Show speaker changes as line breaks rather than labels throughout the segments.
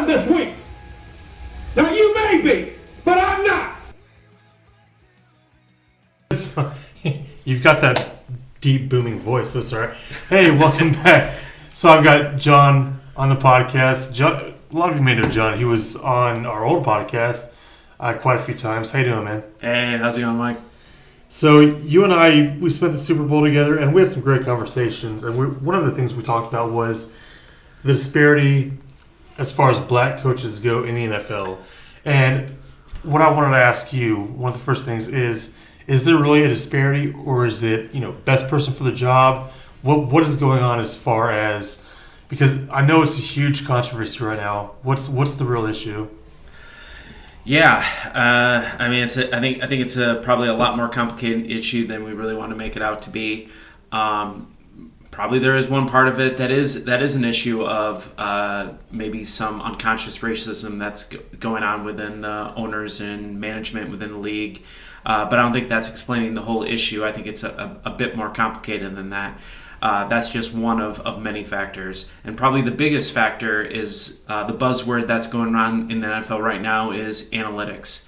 this week. Now you may be, but I'm not.
You've got that deep booming voice, so sorry. Hey, welcome back. So I've got Jon on the podcast. John, a lot of you may know Jon. He was on our old podcast quite a few times. How you doing, man?
Hey, how's it going, Mike?
So you and I, we spent the Super Bowl together, and we had some great conversations. And one of the things we talked about was the disparity as far as black coaches go in the NFL. And what I wanted to ask you, one of the first things is there really a disparity, or is it, best person for the job? What is going on as far as, because I know it's a huge controversy right now. What's the real issue?
Yeah, I mean, I think it's probably a lot more complicated issue than we really want to make it out to be. Probably there is one part of it that is an issue of maybe some unconscious racism that's going on within the owners and management within the league. But I don't think that's explaining the whole issue. I think it's a bit more complicated than that. That's just one of many factors. And probably the biggest factor is the buzzword that's going on in the NFL right now is analytics.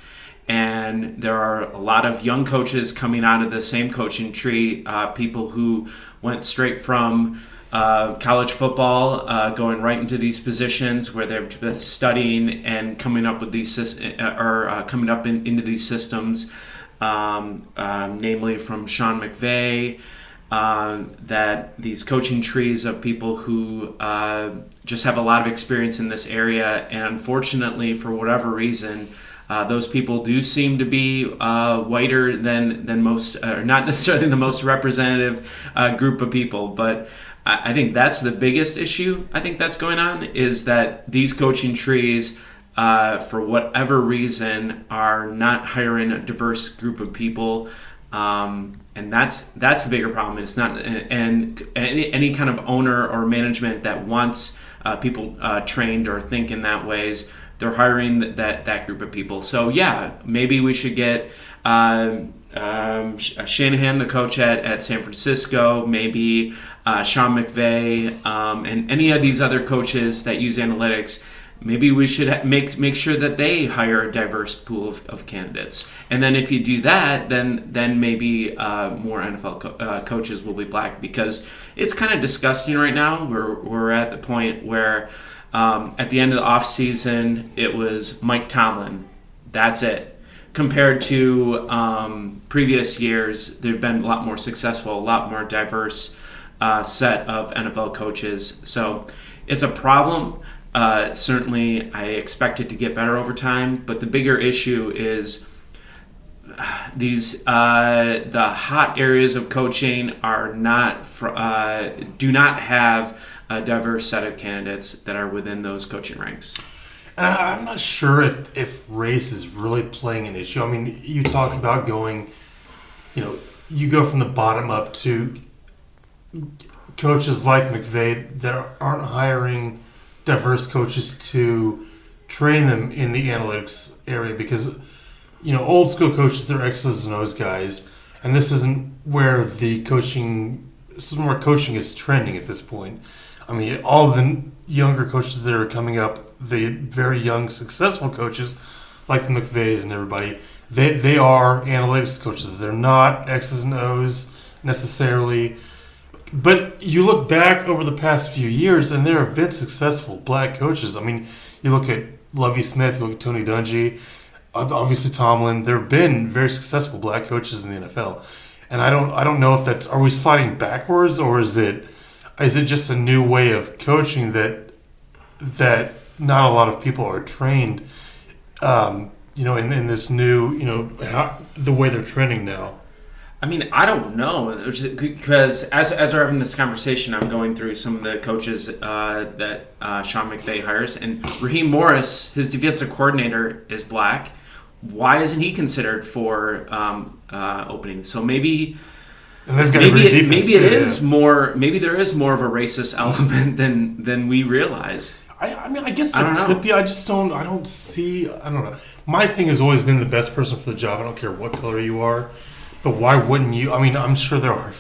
And there are a lot of young coaches coming out of the same coaching tree, people who went straight from college football, going right into these positions where they're just studying and coming up with these coming up into these systems, namely from Sean McVay. That these coaching trees of people who just have a lot of experience in this area, and unfortunately, for whatever reason, those people do seem to be whiter than most, or not necessarily the most representative group of people. But I think that's the biggest issue I think that's going on, is that these coaching trees, for whatever reason, are not hiring a diverse group of people. And that's the bigger problem. It's not, and any kind of owner or management that wants people trained or think in that ways, they're hiring that group of people. So yeah, maybe we should get Shanahan, the coach at San Francisco, maybe Sean McVay, and any of these other coaches that use analytics. Maybe we should make sure that they hire a diverse pool of candidates. And then if you do that, then maybe more NFL coaches will be black, because it's kind of disgusting right now. We're at the point where at the end of the offseason, it was Mike Tomlin. That's it. Compared to previous years, they've been a lot more successful, a lot more diverse set of NFL coaches. So it's a problem. Certainly, I expect it to get better over time, but the bigger issue is these the hot areas of coaching are do not have a diverse set of candidates that are within those coaching ranks.
And I'm not sure if race is really playing an issue. I mean, you talk about going, you go from the bottom up to coaches like McVay that aren't hiring diverse coaches to train them in the analytics area, because old school coaches, they're X's and O's guys, and this isn't where coaching is trending at this point. I mean, all of the younger coaches that are coming up, the very young successful coaches like the McVays and everybody, they are analytics coaches. They're not X's and O's necessarily. But you look back over the past few years, and there have been successful black coaches. I mean, you look at Lovie Smith, you look at Tony Dungy, obviously Tomlin. There have been very successful black coaches in the NFL, and I don't know if are we sliding backwards, or is it just a new way of coaching that not a lot of people are trained, in this new, the way they're trending now.
I mean, I don't know, because as we're having this conversation, I'm going through some of the coaches that Sean McVay hires, and Raheem Morris, his defensive coordinator, is black. Why isn't he considered for openings? So maybe maybe there is more of a racist element than we realize.
I mean, I guess there could be. I don't know. My thing has always been the best person for the job. I don't care what color you are. But why wouldn't you? I mean, I'm sure there are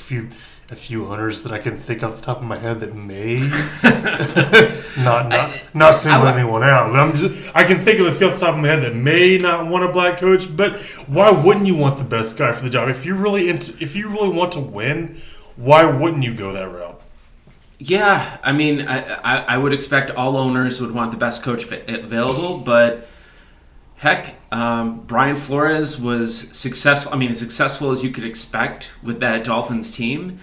a few owners that I can think off the top of my head that may not single anyone out, but I can think of a few off the top of my head that may not want a black coach. But why wouldn't you want the best guy for the job if you really want to win? Why wouldn't you go that route?
Yeah, I mean, I would expect all owners would want the best coach available, but heck, Brian Flores was successful. I mean, as successful as you could expect with that Dolphins team,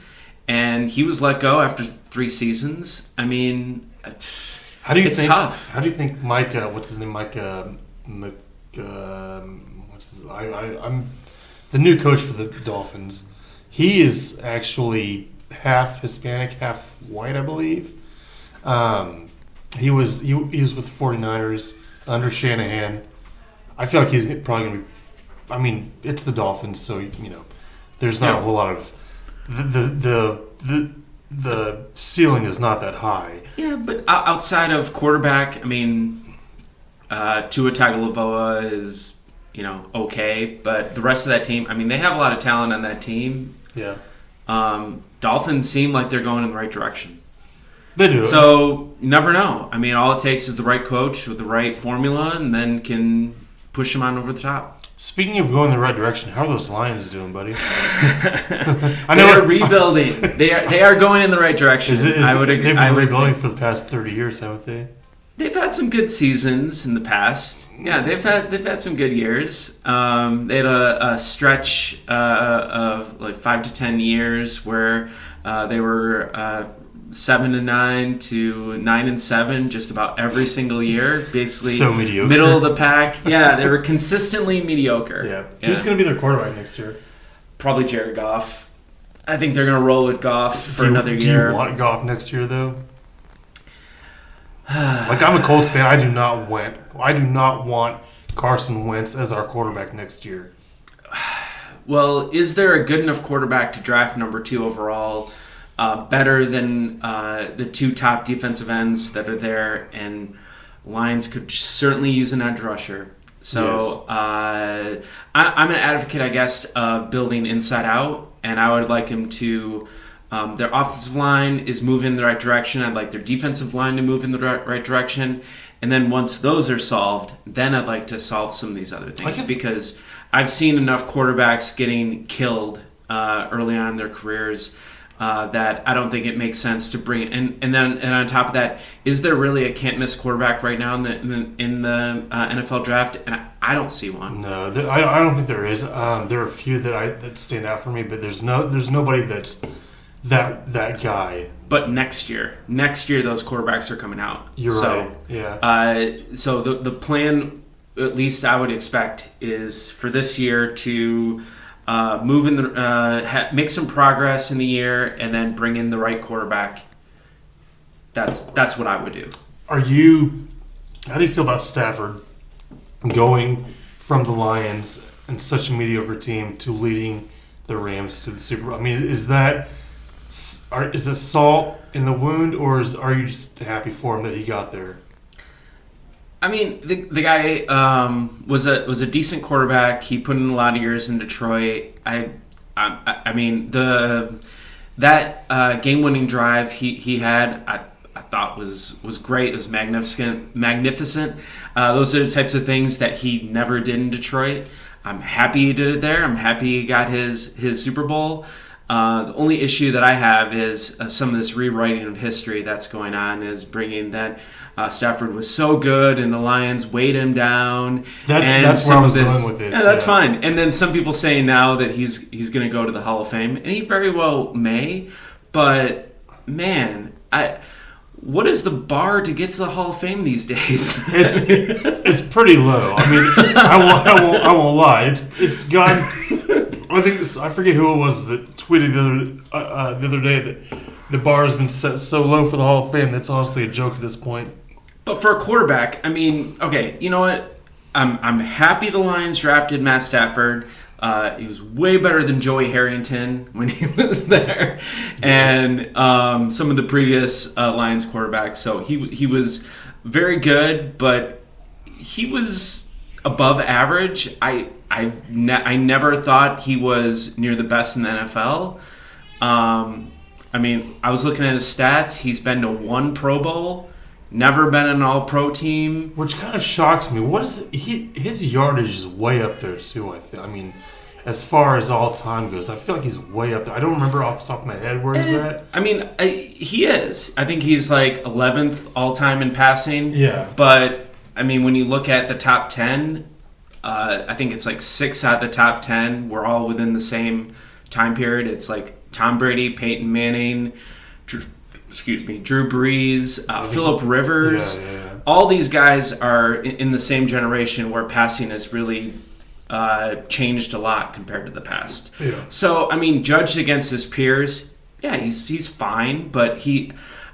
and he was let go after 3 seasons. I mean, it's tough.
How do you think Micah? What's his name? I'm the new coach for the Dolphins. He is actually half Hispanic, half white, I believe. He was with the 49ers under Shanahan. I feel like he's probably going to be. I mean, it's the Dolphins, so there's not a whole lot of the ceiling is not that high.
Yeah, but outside of quarterback, I mean, Tua Tagovailoa is okay, but the rest of that team, I mean, they have a lot of talent on that team.
Yeah.
Dolphins seem like they're going in the right direction.
They do.
So you never know. I mean, all it takes is the right coach with the right formula, and then can push them on over the top.
Speaking of going in the right direction, how are those Lions doing, buddy?
I know they're rebuilding. They are going in the right direction. I would agree.
They've been rebuilding for the past 30 years, haven't they?
They've had some good seasons in the past. Yeah, they've had some good years. They had a stretch of like 5 to 10 years where they were 7-9 to 9-7 just about every single year. Basically,
so mediocre.
Middle of the pack. Yeah, they were consistently mediocre.
Yeah. Who's going to be their quarterback next year?
Probably Jared Goff. I think they're going to roll with Goff for another year.
Do you want Goff next year, though? Like, I'm a Colts fan. I do not want Carson Wentz as our quarterback next year.
Well, is there a good enough quarterback to draft number 2 overall? Better than the 2 top defensive ends that are there, and Lions could certainly use an edge rusher. So yes. I'm an advocate, I guess, of building inside out, and I would like him to. Their offensive line is moving in the right direction. I'd like their defensive line to move in the right direction. And then once those are solved, then I'd like to solve some of these other things. Because I've seen enough quarterbacks getting killed early on in their careers that I don't think it makes sense to bring. And on top of that, is there really a can't-miss quarterback right now in the NFL draft? And I don't see one.
No, I don't think there is. There are a few that stand out for me, but there's nobody that's that guy.
But next year those quarterbacks are coming out.
You're right. Yeah.
So the plan, at least I would expect, is for this year to move in the make some progress in the year and then bring in the right quarterback. That's what I would do. How
do you feel about Stafford going from the Lions and such a mediocre team to leading the Rams to the Super Bowl? I mean, is it salt in the wound, or are you just happy for him that he got there?
I mean, the guy was a decent quarterback. He put in a lot of years in Detroit. I mean, that game-winning drive he had, I thought was great. It was magnificent. Those are the types of things that he never did in Detroit. I'm happy he did it there. I'm happy he got his Super Bowl. The only issue that I have is some of this rewriting of history that's going on, is bringing that Stafford was so good and the Lions weighed him down.
That's where I was going with this.
Yeah, that's fine. And then some people saying now that he's going to go to the Hall of Fame, and he very well may. But man, what is the bar to get to the Hall of Fame these days?
It's pretty low. I mean, I won't lie. It's gone. I forget who it was that tweeted the other day that the bar has been set so low for the Hall of Fame that's honestly a joke at this point.
But for a quarterback, I mean, okay, you know what? I'm happy the Lions drafted Matt Stafford. He was way better than Joey Harrington when he was there, and some of the previous Lions quarterbacks. So he was very good, but he was above average. I never thought he was near the best in the NFL. I mean, I was looking at his stats. He's been to 1 Pro Bowl, never been an All-Pro team.
Which kind of shocks me. What is his yardage is way up there too. I mean, as far as all time goes, I feel like he's way up there. I don't remember off the top of my head where he's at.
I mean, he is. I think he's like 11th all time in passing.
Yeah.
But I mean, when you look at the top 10, I think it's like 6 out of the top 10 were all within the same time period. It's like Tom Brady, Peyton Manning, Drew Brees, Phillip Rivers.
Yeah.
All these guys are in the same generation where passing has really changed a lot compared to the past.
Yeah.
So, I mean, judged against his peers, yeah, he's fine, but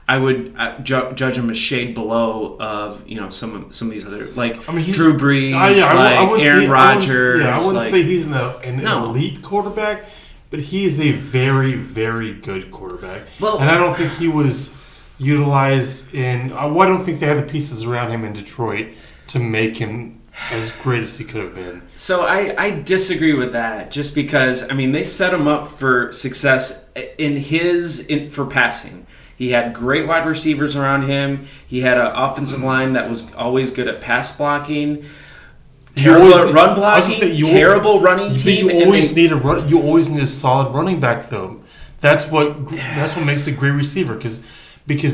I would judge him a shade below of some of these other, like, Drew Brees, Aaron Rodgers.
I wouldn't say he's an elite quarterback, but he is a very, very good quarterback.
Well,
and I don't think he was utilized in. I don't think they had the pieces around him in Detroit to make him as great as he could have been.
So I disagree with that, just because, I mean, they set him up for success for passing. He had great wide receivers around him. He had an offensive line that was always good at pass blocking. Terrible at run blocking. Terrible running team.
You always need a solid running back, though. That's what makes a great receiver, because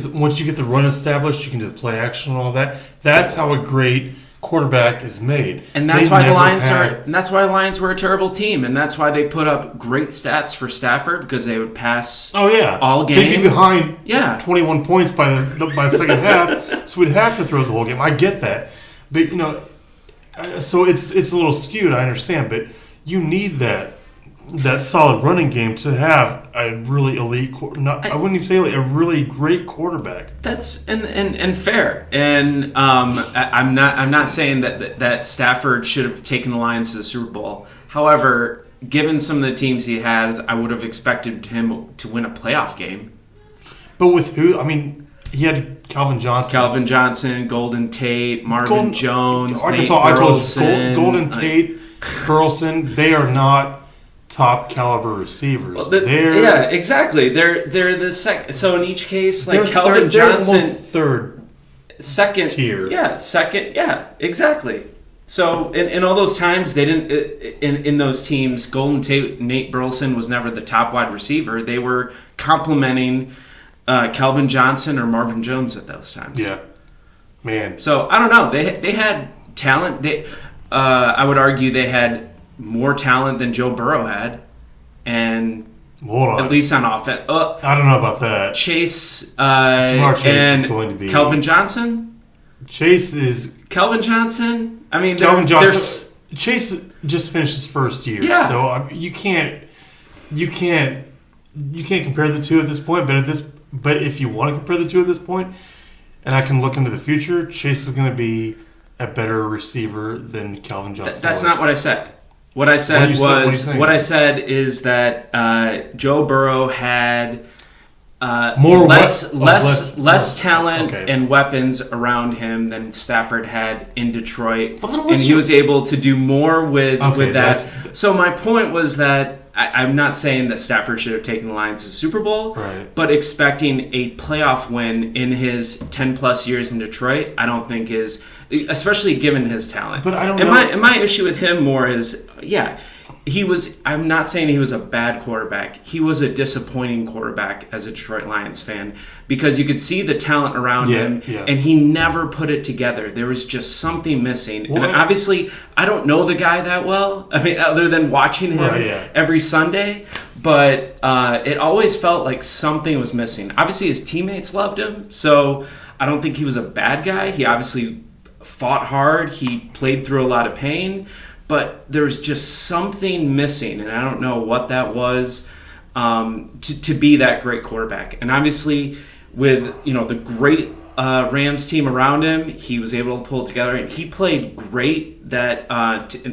once you get the run established, you can do the play action and all that. That's how a great quarterback is made.
And that's why the Lions were a terrible team, and that's why they put up great stats for Stafford, because they would pass all game.
They'd be behind 21 points by the second half, so we'd have to throw the whole game. I get that. But so it's a little skewed, I understand, but you need that solid running game to have a really elite, I wouldn't even say a really great quarterback.
That's and fair. And I'm not saying that Stafford should have taken the Lions to the Super Bowl. However, given some of the teams he has, I would have expected him to win a playoff game.
But with who? I mean, he had Calvin Johnson,
Golden Tate, Marvin Jones, Nate
I told
Burleson.
you, Golden Tate, Burleson, they are not top caliber receivers.
Well, yeah, exactly. They're the second. So in each case, like Calvin
they're
Johnson,
almost third,
second
tier.
Yeah, second. Yeah, exactly. So in all those times, they didn't. In those teams, Golden Tate, Nate Burleson was never the top wide receiver. They were complementing Calvin Johnson or Marvin Jones at those times.
Yeah, man.
So I don't know. They had talent. I would argue they had more talent than Joe Burrow had, and at least on offense.
I don't know about that.
Chase,
Jamar Chase
and
is going to be
Calvin Johnson.
Calvin Johnson.
I mean,
Chase just finished his first year, so you can't compare the two at this point. But if you want to compare the two at this point, and I can look into the future, Chase is going to be a better receiver than Calvin Johnson.
That's not what I said. What I said is that Joe Burrow had less talent and weapons around him than Stafford had in Detroit, and he was able to do more with that. So my point was that I'm not saying that Stafford should have taken the Lions to the Super Bowl, but expecting a playoff win in his 10-plus years in Detroit, I don't think is, especially given his talent.
But I don't know.
And my issue with him more is, I'm not saying he was a bad quarterback. He was a disappointing quarterback as a Detroit Lions fan, because you could see the talent around him, and he never put it together. There was just something missing. And obviously, I don't know the guy that well. I mean, other than watching him every Sunday, but it always felt like something was missing. Obviously, his teammates loved him, so I don't think he was a bad guy. He obviously fought hard. He played through a lot of pain. But there's just something missing, and I don't know what that was to be that great quarterback. And obviously, with the great Rams team around him, he was able to pull it together, and he played great that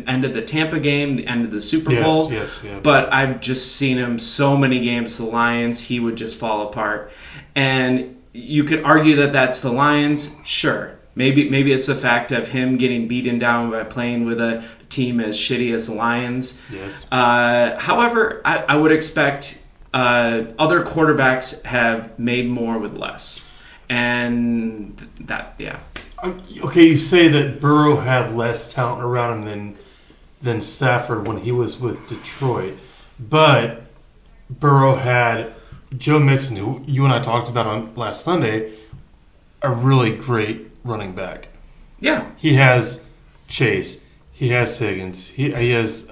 ended the Tampa game, the end of the Super Bowl.
Yes.
But I've just seen him so many games to the Lions, he would just fall apart. And you could argue that that's the Lions, sure. Maybe it's the fact of him getting beaten down by playing with a team as shitty as the Lions.
Yes.
However, I would expect other quarterbacks have made more with less. And that, yeah.
Okay, you say that Burrow had less talent around him than Stafford when he was with Detroit. But Burrow had Joe Mixon, who you and I talked about on last Sunday, a really great running back.
Yeah.
He has Chase. He has Higgins. He has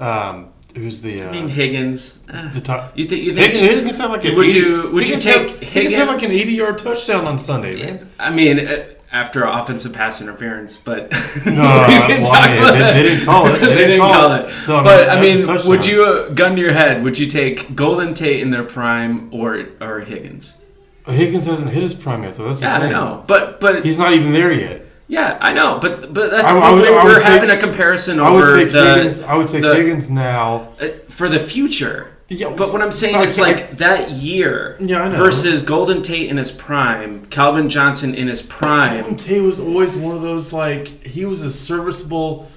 who's the?
Higgins.
The top.
You think
Higgins had like an
would
80,
you take Higgins?
Higgins had like an 80-yard touchdown on Sunday, man.
I mean, after offensive pass interference, but
they didn't call it.
They didn't call it.
So,
but I mean, would you gun to your head? Would you take Golden Tate in their prime or Higgins?
Higgins hasn't hit his prime yet, though. That's the thing.
I know, but
he's not even there yet.
Yeah, I know, but that's
we're
having a comparison over
I would take Higgins now
for the future.
Yeah,
but what I'm saying is like that year versus Golden Tate in his prime, Calvin Johnson in his prime.
Golden Tate was always one of those, like, he was a serviceable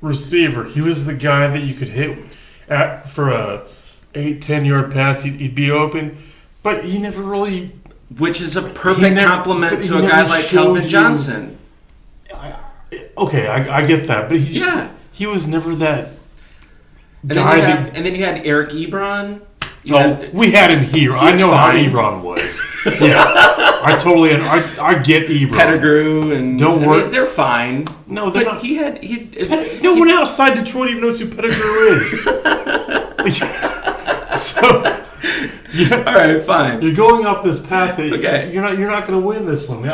receiver. He was the guy that you could hit for a 8-10 yard pass. He'd be open, but he never really.
Which is a perfect compliment to a guy like Calvin Johnson.
Okay, I get that, but he was never that.
And then you had Eric Ebron.
We had him here. I know how Ebron was. Yeah, I get Ebron.
Pettigrew and
don't worry,
they're fine.
No, they're not.
No
one outside Detroit even knows who Pettigrew is. So. Yeah.
All right, fine.
You're going off this path that you're not going to win this one.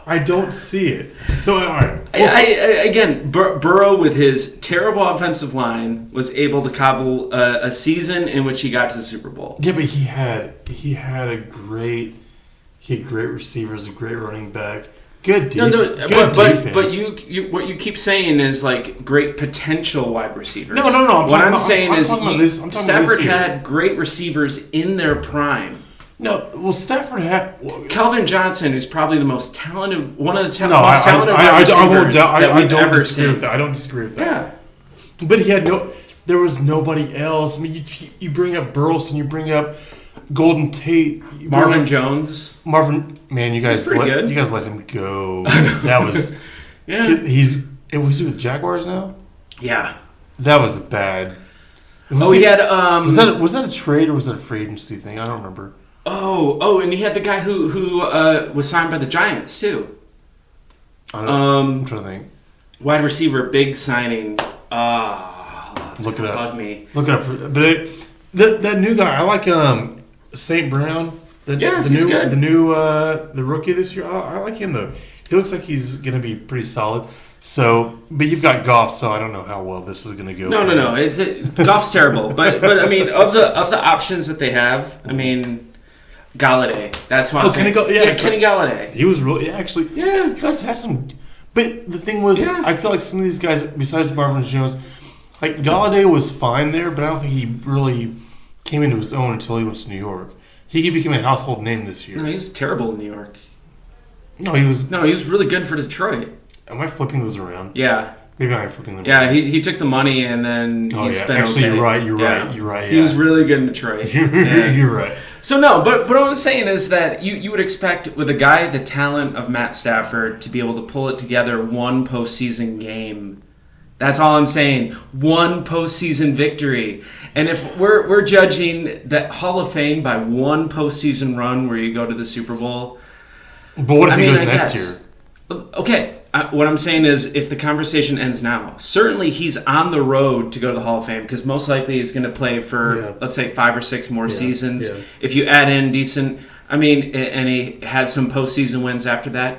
I don't see it. So all right.
Again, Burrow with his terrible offensive line was able to cobble a season in which he got to the Super Bowl.
Yeah, but he had great receivers, a great running back. Good defense.
But you what you keep saying is like great potential wide receivers.
No.
I'm saying is Stafford had great receivers in their prime.
No, well, Stafford had
Calvin Johnson is probably the most talented, one of the most talented wide receivers that we've ever seen.
I don't disagree with that.
Yeah,
but there was nobody else. I mean, you bring up Burleson, you bring up Golden Tate,
Marvin Jones.
Man, you guys let him go. That was Was he with Jaguars now?
Yeah,
that was bad.
He had
was that a trade or was that a free agency thing? I don't remember.
Oh, and he had the guy who was signed by the Giants too.
I'm trying to think.
Wide receiver, big signing.
Look it up.
Bug me.
Look it up. But that new guy, I like St. Brown.
He's good.
The rookie this year. I like him though. He looks like he's going to be pretty solid. So, but you've got Goff, so I don't know how well this is going to go.
No. Goff's terrible, but I mean, of the options that they have, I mean, Galladay. That's why.
Kenny
Galladay.
He was really actually. Yeah, you guys have some. But the thing was, I feel like some of these guys, besides Marvin Jones, like Galladay was fine there, but I don't think he really came into his own until he went to New York. He became a household name this year.
No, he was terrible in New York.
No, he was
really good for Detroit.
Am I flipping those around?
Yeah.
Maybe I'm flipping them
around. Yeah, he took the money and then he's been
actually,
okay.
You're right.
He was really good in Detroit.
You're right.
So no, but what I'm saying is that you would expect with a guy the talent of Matt Stafford to be able to pull it together one postseason game. That's all I'm saying. One postseason victory. And if we're judging that Hall of Fame by one postseason run where you go to the Super Bowl.
But what if he goes next year?
Okay. What I'm saying is if the conversation ends now, certainly he's on the road to go to the Hall of Fame because most likely he's going to play for, let's say, 5 or 6 more seasons. Yeah. If you add in decent, and he had some postseason wins after that,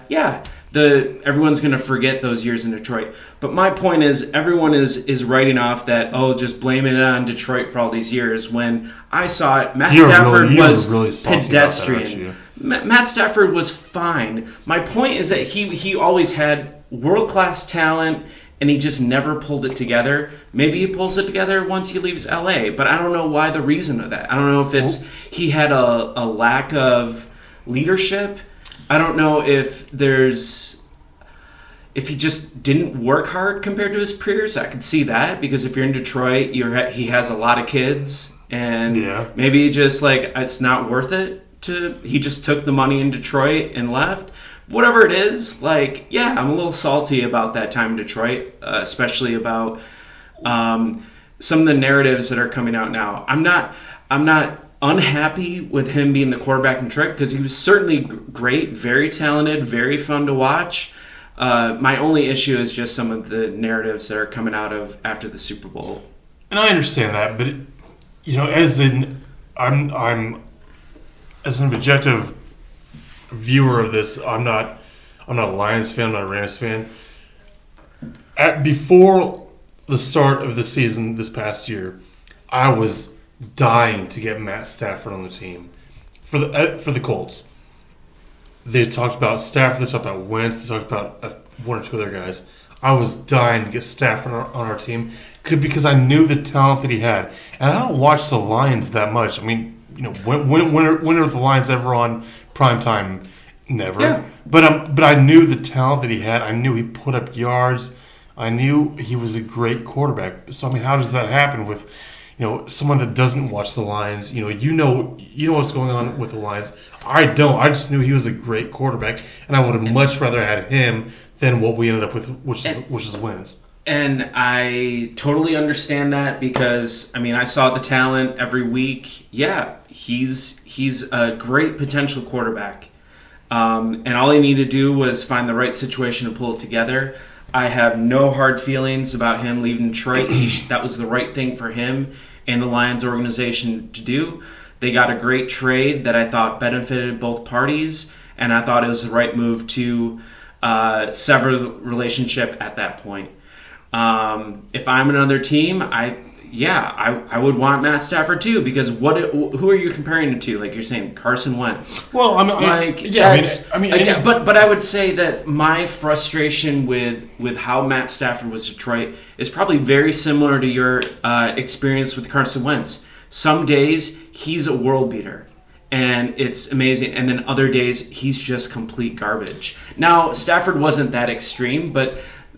everyone's going to forget those years in Detroit. But my point is everyone is writing off that, just blaming it on Detroit for all these years when I saw it. Matt Stafford was really pedestrian. Matt Stafford was fine. My point is that he always had world-class talent and he just never pulled it together. Maybe he pulls it together once he leaves LA, but I don't know why the reason of that. I don't know if it's he had a lack of leadership. I don't know if he just didn't work hard compared to his peers. I could see that because if you're in Detroit, he has a lot of kids And
Yeah.
maybe just like it's not worth it he just took the money in Detroit and left. Whatever it is, like, yeah, I'm a little salty about that time in Detroit, especially about some of the narratives that are coming out now. I'm not unhappy with him being the quarterback in Detroit because he was certainly great, very talented, very fun to watch. My only issue is just some of the narratives that are coming out of after the Super Bowl.
And I understand that, but as an objective viewer of this, I'm not a Lions fan, I'm not a Rams fan. Before the start of the season this past year, I was dying to get Matt Stafford on the team for the Colts. They talked about Stafford, they talked about Wentz, they talked about one or two other guys. I was dying to get Stafford on our team because I knew the talent that he had. And I don't watch the Lions that much. I mean, when are the Lions ever on prime time? Never. Yeah. But I knew the talent that he had. I knew he put up yards. I knew he was a great quarterback. So I mean, how does that happen with someone that doesn't watch the Lions? You know what's going on with the Lions. I don't. I just knew he was a great quarterback, and I would have much rather had him than what we ended up with, which is wins.
And I totally understand that because, I mean, I saw the talent every week. Yeah, he's a great potential quarterback. And all he needed to do was find the right situation to pull it together. I have no hard feelings about him leaving Detroit. That was the right thing for him and the Lions organization to do. They got a great trade that I thought benefited both parties, and I thought it was the right move to sever the relationship at that point. If I'm another team, I would want Matt Stafford too, because who are you comparing it to? Like you're saying, Carson Wentz.
Well,
but I would say that my frustration with how Matt Stafford was Detroit is probably very similar to your experience with Carson Wentz. Some days he's a world beater, and it's amazing, and then other days he's just complete garbage. Now Stafford wasn't that extreme, but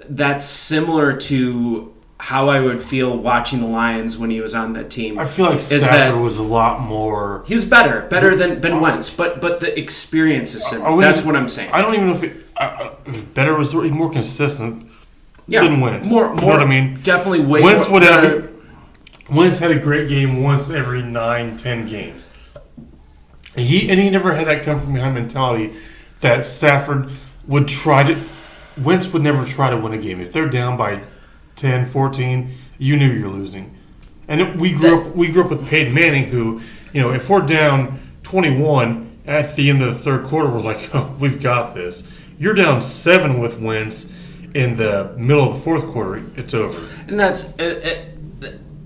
that's similar to how I would feel watching the Lions when he was on that team.
I feel like Stafford was a lot more...
He was better than Wentz, but the experience is similar. That's what I'm saying.
I don't even know if better was more consistent than Wentz.
More,
you know what I mean?
Definitely way
Wentz
more...
Wentz had a great game once every 9-10 games. He never had that come from behind mentality that Stafford would try to... Wentz would never try to win a game. If they're down by 10, 14, you knew you're losing. And we grew up with Peyton Manning, who, if we're down 21 at the end of the third quarter, we're like, oh, we've got this. You're down 7 with Wentz in the middle of the fourth quarter, it's over.
And that's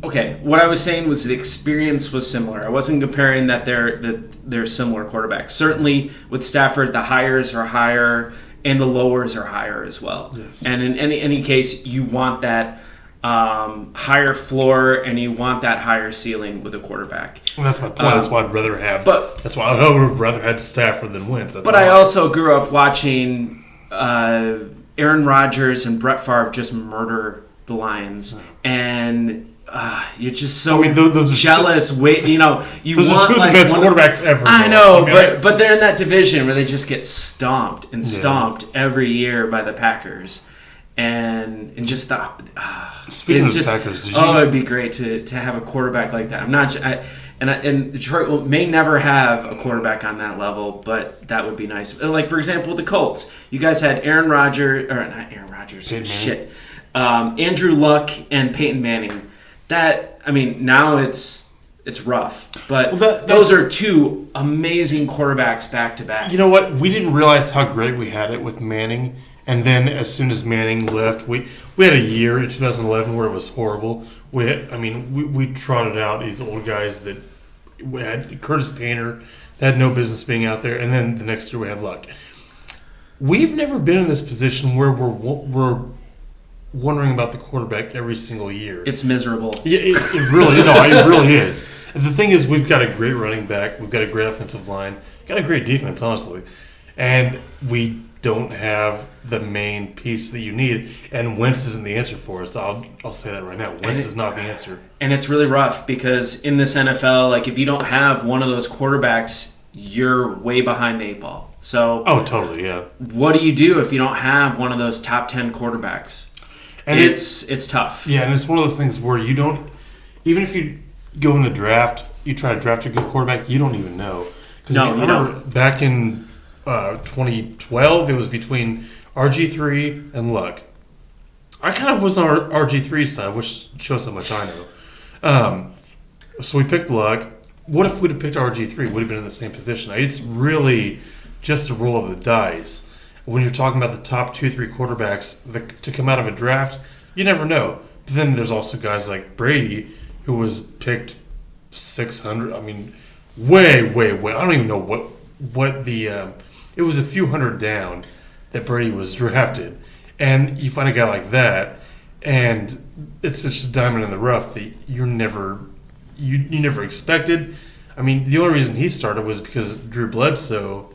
okay. What I was saying was the experience was similar. I wasn't comparing that they're similar quarterbacks. Certainly with Stafford, the highs are higher and the lowers are higher as well.
Yes.
And in any case, you want that higher floor and you want that higher ceiling with a quarterback.
Well, that's my point. That's why I'd rather have. That's why I would have rather had Stafford than Wentz.
I also grew up watching Aaron Rodgers and Brett Favre just murder the Lions, and you're just so
those are
jealous.
Those are two of the best quarterbacks ever.
I know, but they're in that division where they just get stomped every year by the Packers, and just the.
Speaking of the Packers,
it'd be great to have a quarterback like that. I'm not. And Detroit may never have a quarterback on that level, but that would be nice. Like, for example, the Colts. You guys had Andrew Luck and Peyton Manning. Now it's rough. But those are two amazing quarterbacks back to back.
You know what? We didn't realize how great we had it with Manning. And then as soon as Manning left, we had a year in 2011 where it was horrible. We trotted out these old guys that we had Curtis Painter that had no business being out there, and then the next year we had Luck. We've never been in this position where we're wondering about the quarterback every single year.
It's miserable.
Yeah, it really is. And the thing is, we've got a great running back, we've got a great offensive line, got a great defense, honestly, and we don't have the main piece that you need, and Wentz isn't the answer for us. I'll say that right now. Wentz is not the answer.
And it's really rough because in this NFL, like if you don't have one of those quarterbacks, you're way behind the 8 ball. So
Totally, yeah.
What do you do if you don't have one of those top 10 quarterbacks? And it's tough.
Yeah, and it's one of those things where you don't, even if you go in the draft, you try to draft a good quarterback, you don't even know. Because I remember back in 2012, it was between RG3 and Luck. I kind of was on RG3's side, which shows how much I know. So we picked Luck. What if we'd have picked RG3? Would have been in the same position. It's really just a roll of the dice. When you're talking about the top 2-3 quarterbacks to come out of a draft, you never know. But then there's also guys like Brady, who was picked 600. I mean, way. I don't even know what the. It was a few hundred down that Brady was drafted, and you find a guy like that, and it's such a diamond in the rough that you never expected. I mean, the only reason he started was because Drew Bledsoe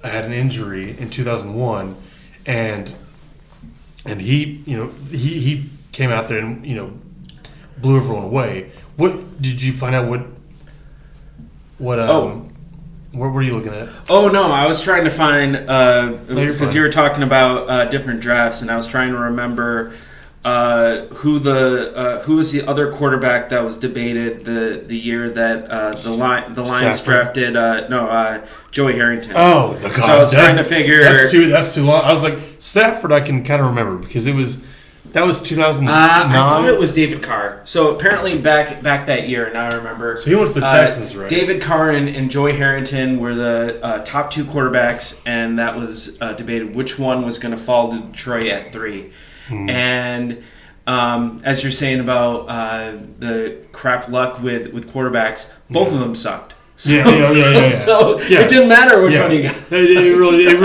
had an injury in 2001, and he came out there and blew everyone away. What did you find out? What were you looking at?
Oh no, I was trying to find because you were talking about different drafts, and I was trying to remember who was the other quarterback that was debated the year that the Lions drafted Joey Harrington.
Oh, the God!
So I was trying to figure
that's too long. I was like Stafford. I can kind of remember because that was 2009.
I thought it was David Carr. So apparently back that year, now I remember.
So he went to the Texans, right?
David Carr and Joey Harrington were the top 2 quarterbacks, and that was debated which one was going to fall to Detroit at 3. And as you're saying about the crap luck with quarterbacks, both of them sucked. So, So it didn't matter which one you got.
It really did.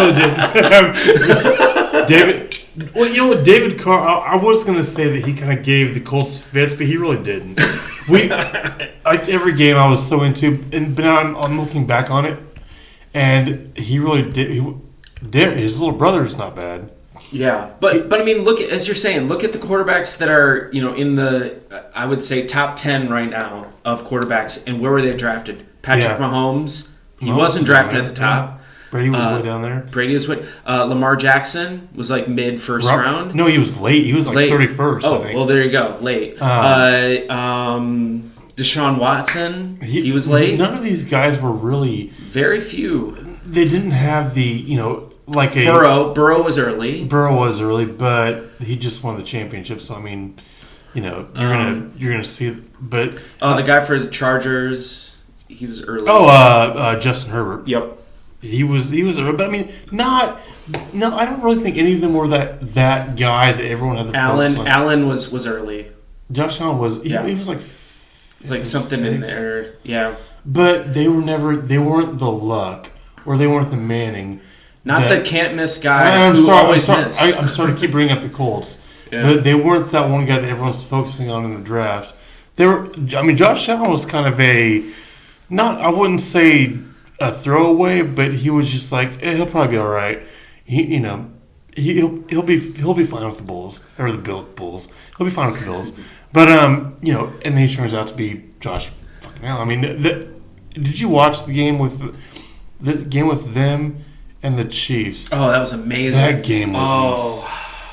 David. Well, you know what, David Carr. I was going to say that he kind of gave the Colts fits, but he really didn't. Every game I was so into, but now I'm looking back on it, and he really did. His little brother's not bad.
Yeah, but I mean, look as you're saying, look at the quarterbacks that are in the I would say top 10 right now of quarterbacks, and where were they drafted? Patrick Mahomes. He wasn't drafted at the top.
Brady was way down there.
Brady was way. Lamar Jackson was like mid first round.
No, he was late. He was like 31st.
Oh,
I think.
Well, there you go, late. Deshaun Watson. He was late.
None of these guys were really.
Very few.
They didn't have the like a
Burrow was early.
Burrow was early, but he just won the championship. So I mean, you're gonna see it. But
the guy for the Chargers, he was early.
Justin Herbert.
Yep.
He was early, but I mean, I don't really think any of them were that guy that everyone had the focus on.
Allen was early.
Josh Allen was he was like
it's like something 6. In there, yeah.
But they weren't the Luck or they weren't the Manning.
Not the can't miss guy always miss.
I'm sorry to keep bringing up the Colts, but they weren't that one guy that everyone's focusing on in the draft. Josh Allen was kind of I wouldn't say a throwaway, but he was just like he'll probably be all right. He'll be fine with the Bulls or the Bulls. He'll be fine with the Bills. But and then he turns out to be Josh fucking Allen. I mean, did you watch the game with them and the Chiefs?
Oh, that was amazing.
That game was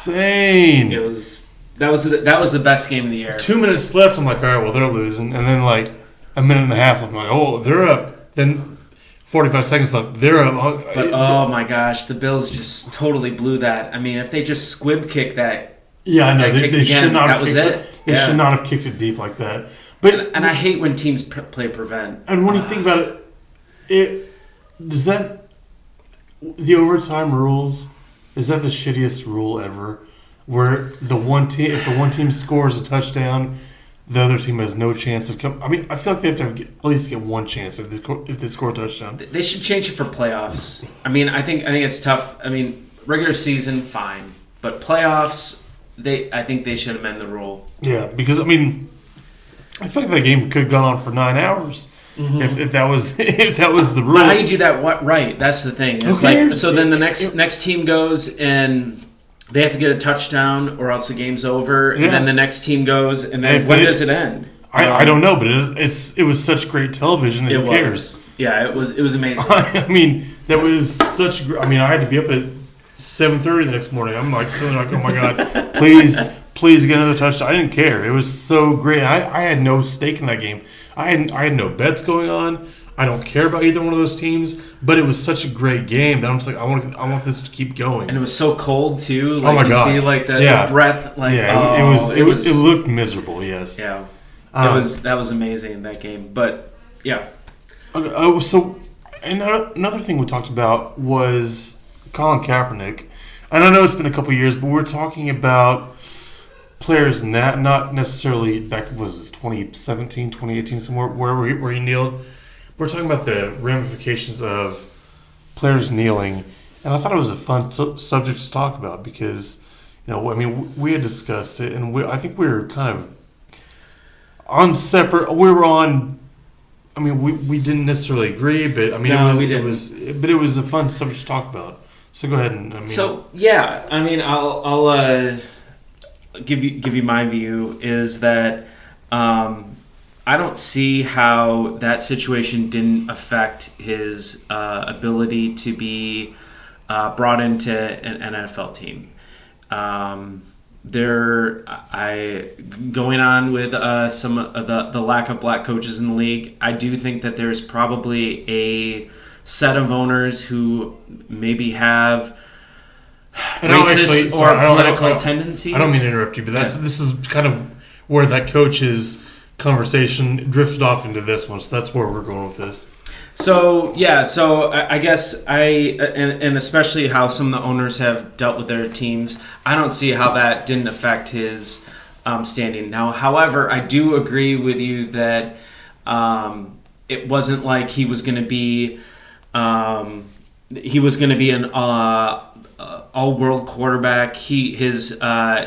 insane.
It was that was the best game of the year.
2 minutes left. I'm like, all right, well they're losing, and then like a minute and a half, I'm like, oh, they're up. Then 45 seconds left. They're up.
But oh my gosh, the Bills just totally blew that. I mean, if they just squib kicked that.
Yeah, I know. They should not have kicked
it.
They should not have kicked it deep like that. But
and I hate when teams play prevent.
And when you think about it, does that the overtime rules? Is that the shittiest rule ever? Where if the one team scores a touchdown, the other team has no chance of coming. I mean, I feel like they have to at least get one chance if they score a touchdown.
They should change it for playoffs. I mean, I think it's tough. I mean, regular season, fine, but playoffs, I think they should amend the rule.
Yeah, because I mean, I feel like that game could have gone on for 9 hours. if that was the rule.
But how do you do that? What right? That's the thing. It's like so. Then the next team goes and they have to get a touchdown, or else the game's over. And then the next team goes, and then when does it end?
I don't know, but it was such great television that who cares?
Yeah, it was amazing.
I mean, that was such. I mean, I had to be up at 7:30 the next morning. I'm like, oh my god, please get another touchdown. I didn't care. It was so great. I had no stake in that game. I had no bets going on. I don't care about either one of those teams. But it was such a great game that I'm just like, I want this to keep going.
And it was so cold too. Like,
oh my god!
You see like the breath. Like
it looked miserable. Yes.
Yeah. That was amazing in that game. But yeah.
Okay, so another thing we talked about was Colin Kaepernick. And I know it's been a couple years, but we're talking about players not necessarily back, was it 2017, 2018, somewhere where he kneeled. We're talking about the ramifications of players kneeling. And I thought it was a fun subject to talk about because, I mean, we had discussed it, and I think we were kind of on separate. We were on. I mean, we didn't necessily agree, but I mean,
we didn't.
It was a fun subject to talk about. So go ahead and.
I mean, I'll give you my view is that I don't see how that situation didn't affect his ability to be brought into an NFL team. Going on with some of the lack of black coaches in the league, I do think that there's probably a set of owners who maybe have racist or political tendencies.
I don't mean to interrupt you, but this is kind of where that coach's conversation drifted off into this one, so that's where we're going with this.
So I guess and especially how some of the owners have dealt with their teams, I don't see how that didn't affect his standing. Now, however, I do agree with you that it wasn't like he was going to be an all-world quarterback. His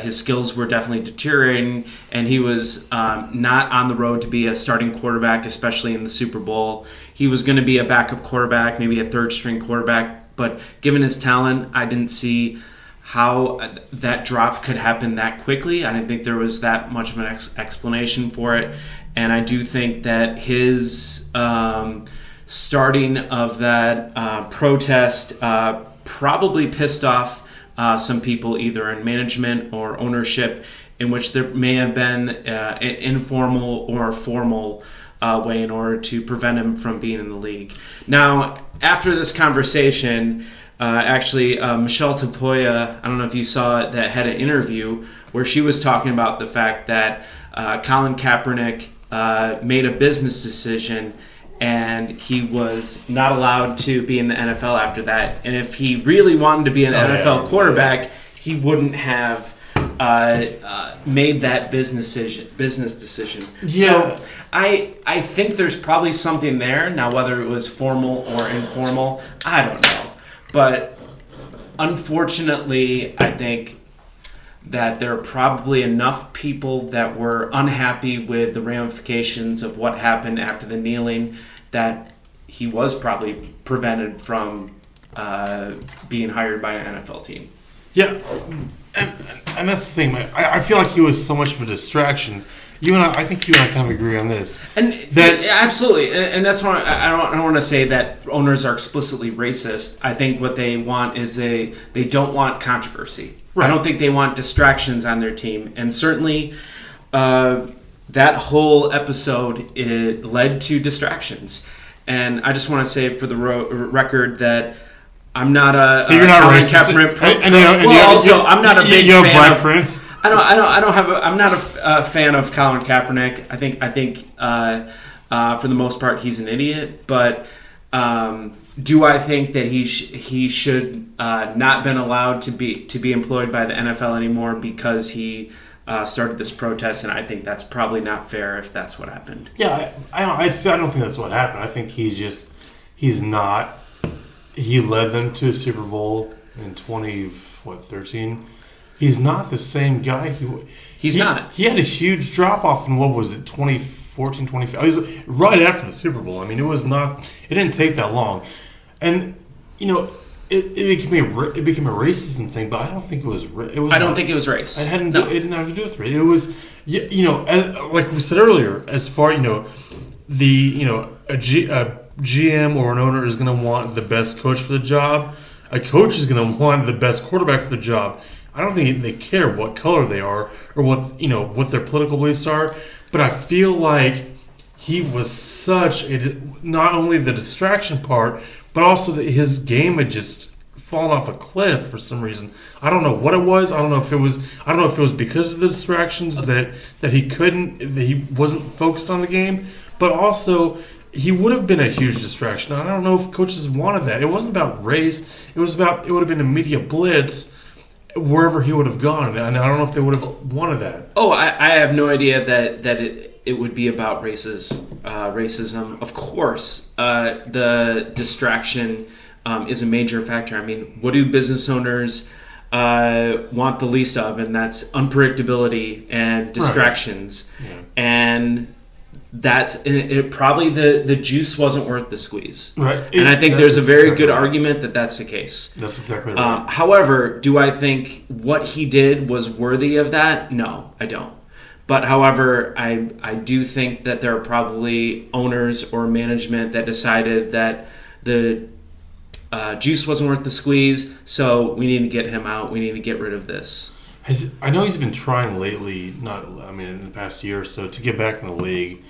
skills were definitely deteriorating, and he was not on the road to be a starting quarterback, especially in the Super Bowl. He was going to be a backup quarterback, maybe a third-string quarterback, but given his talent, I didn't see how that drop could happen that quickly. I didn't think there was that much of an explanation for it, and I do think that his starting of that protest probably pissed off some people either in management or ownership, in which there may have been an informal or formal way in order to prevent him from being in the league. Now, after this conversation, Michelle Tapoya, I don't know if you saw it, that had an interview where she was talking about the fact that Colin Kaepernick made a business decision and he was not allowed to be in the NFL after that. And if he really wanted to be an NFL quarterback, he wouldn't have made that business decision.
Yeah.
So I think there's probably something there. Now, whether it was formal or informal, I don't know. But unfortunately, I think that there are probably enough people that were unhappy with the ramifications of what happened after the kneeling that he was probably prevented from being hired by an NFL team.
Yeah, and that's the thing. I feel like he was so much of a distraction. I think you and I kind of agree on this.
And absolutely, and that's why I don't want to say that owners are explicitly racist. I think what they want is they don't want controversy. Right. I don't think they want distractions on their team, and certainly that whole episode it led to distractions. And I just want to say for the record that I'm not a
Colin
Kaepernick I'm not a big fan
black
of
friends.
I'm not a fan of Colin Kaepernick. I think for the most part he's an idiot. But do I think that he should not been allowed to be employed by the NFL anymore because he started this protest? And I think that's probably not fair if that's what happened.
Yeah, I don't think that's what happened. I think he's not. He led them to a Super Bowl in 2013. He's not the same guy. He's not. He had a huge drop off in 2014 2014, 2015. It was right after the Super Bowl. I mean, it didn't take that long. And, it became a racism thing, but I don't think it was.
I don't think it was race.
It didn't have to do with race. It was, like we said earlier, as far a GM or an owner is going to want the best coach for the job. A coach is going to want the best quarterback for the job. I don't think they care what color they are or what their political beliefs are. But I feel like he was not only the distraction part, but also that his game had just fallen off a cliff for some reason. I don't know what it was. I don't know if it was because of the distractions that he wasn't focused on the game, but also he would have been a huge distraction. I don't know if coaches wanted that. It wasn't about race. It would have been a media blitz wherever he would have gone, and I don't know if they would have wanted that.
Oh, I have no idea that it would be about racism. Of course, the distraction is a major factor. I mean, what do business owners want the least of? And that's unpredictability and distractions. Right. Yeah. And that's probably the juice wasn't worth the squeeze. Right. And I think there's a very good argument that that's the case.
That's exactly right.
However, do I think what he did was worthy of that? No, I don't. But however, I do think that there are probably owners or management that decided that the juice wasn't worth the squeeze, so we need to get him out. We need to get rid of this.
I know he's been in the past year or so to get back in the league.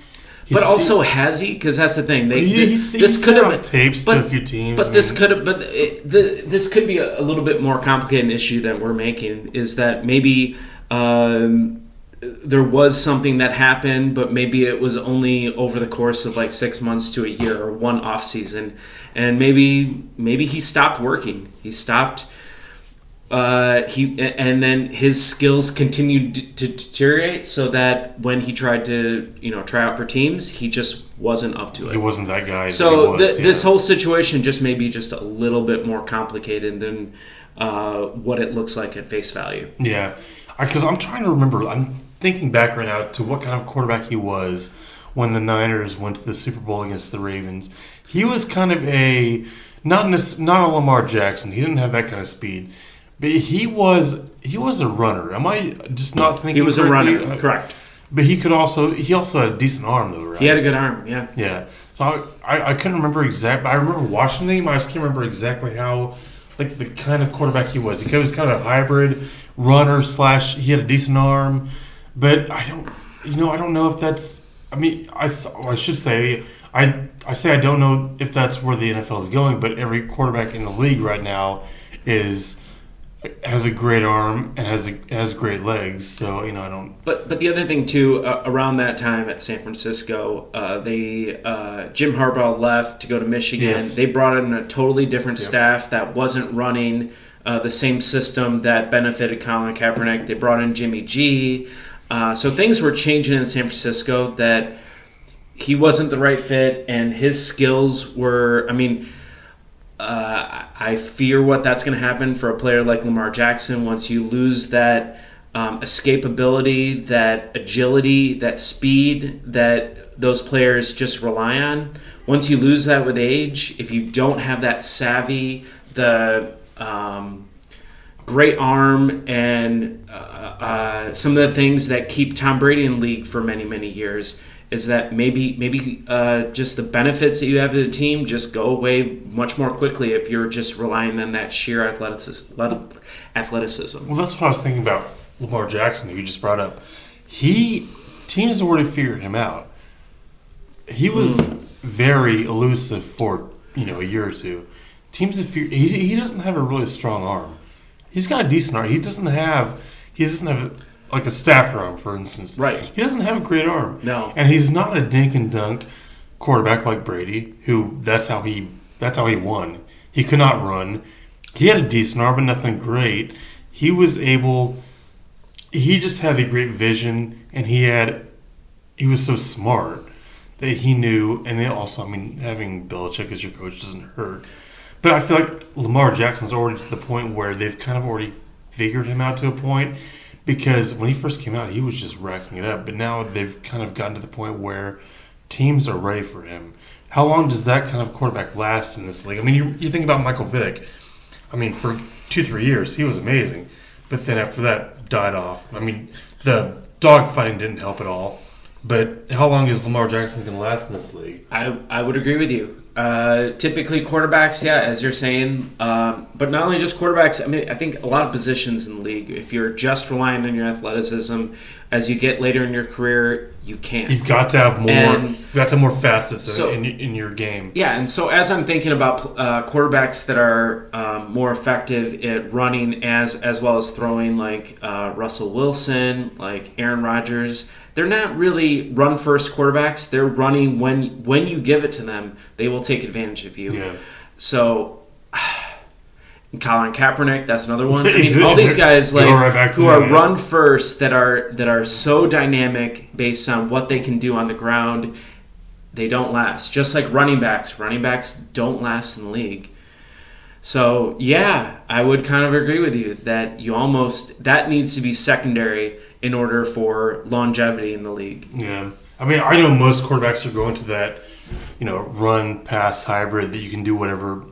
Has he? Because that's the thing.
This could have been tapes to a few teams.
But this could be a little bit more complicated issue that we're making. Is that maybe there was something that happened, but maybe it was only over the course of like 6 months to a year or one off season, and maybe he stopped working. He stopped. And then his skills continued to deteriorate, so that when he tried to try out for teams, he just wasn't up to it.
He wasn't that guy.
So this whole situation just may be just a little bit more complicated than what it looks like at face value.
Yeah, because I'm trying to remember. I'm thinking back right now to what kind of quarterback he was when the Niners went to the Super Bowl against the Ravens. He was kind of not a Lamar Jackson. He didn't have that kind of speed. But he was a runner. Am I just not thinking?
He was
correctly?
a runner, correct.
But he also had a decent arm, though, right?
He had a good arm, yeah.
Yeah. So I couldn't remember exactly. I remember watching the game. I just can't remember exactly how, like, the kind of quarterback he was. He was kind of a hybrid runner / he had a decent arm. But I don't know if that's. I mean, I should say I say I don't know if that's where the NFL is going. But every quarterback in the league right now has a great arm and has great legs, so I don't.
But the other thing too, around that time at San Francisco, Jim Harbaugh left to go to Michigan. Yes. They brought in a totally different staff that wasn't running the same system that benefited Colin Kaepernick. They brought in Jimmy G, so things were changing in San Francisco. That he wasn't the right fit, and his skills were. I mean. I fear what that's going to happen for a player like Lamar Jackson once you lose that escapability, that agility, that speed that those players just rely on. Once you lose that with age, if you don't have that savvy, the great arm, and some of the things that keep Tom Brady in the league for many, many years, is that maybe just the benefits that you have to the team just go away much more quickly if you're just relying on that sheer athleticism.
Well, that's what I was thinking about Lamar Jackson, who you just brought up. Teams have already figured him out. He was very elusive for a year or two. Teams have figured he doesn't have a really strong arm. He's got a decent arm. He doesn't have like a Stafford arm, for instance.
Right.
He doesn't have a great arm.
No.
And he's not a dink and dunk quarterback like Brady, who that's how he won. He could not run. He had a decent arm, but nothing great. He just had the great vision, and he was so smart that he knew, and then also, having Belichick as your coach doesn't hurt. But I feel like Lamar Jackson's already to the point where they've kind of already figured him out to a point. because when he first came out, he was just racking it up. But now they've kind of gotten to the point where teams are ready for him. How long does that kind of quarterback last in this league? I mean, you think about Michael Vick. I mean, for 2-3 years, he was amazing. But then after that, died off. I mean, the dogfighting didn't help at all. But how long is Lamar Jackson going to last in this league?
I would agree with you. Typically quarterbacks, yeah, as you're saying, but not only just quarterbacks. I mean, I think a lot of positions in the league, if you're just relying on your athleticism, as you get later in your career, you can't.
You've got to have more. You've got to have more facets in your game.
Yeah, and so as I'm thinking about quarterbacks that are more effective at running as well as throwing, like Russell Wilson, like Aaron Rodgers. They're not really run-first quarterbacks. They're running when you give it to them, they will take advantage of you.
Yeah.
So, Colin Kaepernick, that's another one. I mean, all these guys like who are run-first that are so dynamic based on what they can do on the ground, they don't last. Just like running backs. Running backs don't last in the league. So, yeah, I would kind of agree with you that that needs to be secondary in order for longevity in the league.
Yeah. I mean, I know most quarterbacks are going to that, run-pass hybrid that you can do whatever,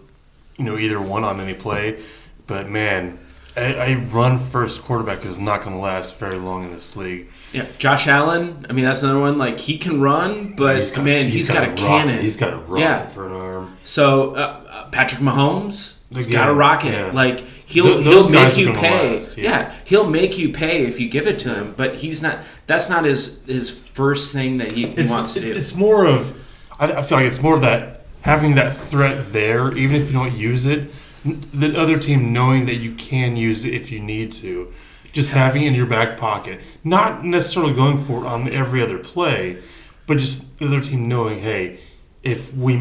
either one on any play. But, man, a run-first quarterback is not going to last very long in this league.
Yeah, Josh Allen, I mean, that's another one. Like, he can run, but, he's got a cannon.
He's got a rocket for an arm.
So, Patrick Mahomes, he's got a rocket. Yeah. Like, He'll make you pay. He'll make you pay if you give it to him. But he's not. That's not his first thing that he wants to do.
It's more of. I feel like it's more of that having that threat there, even if you don't use it. The other team knowing that you can use it if you need to, just having it in your back pocket, not necessarily going for it on every other play, but just the other team knowing, hey, if we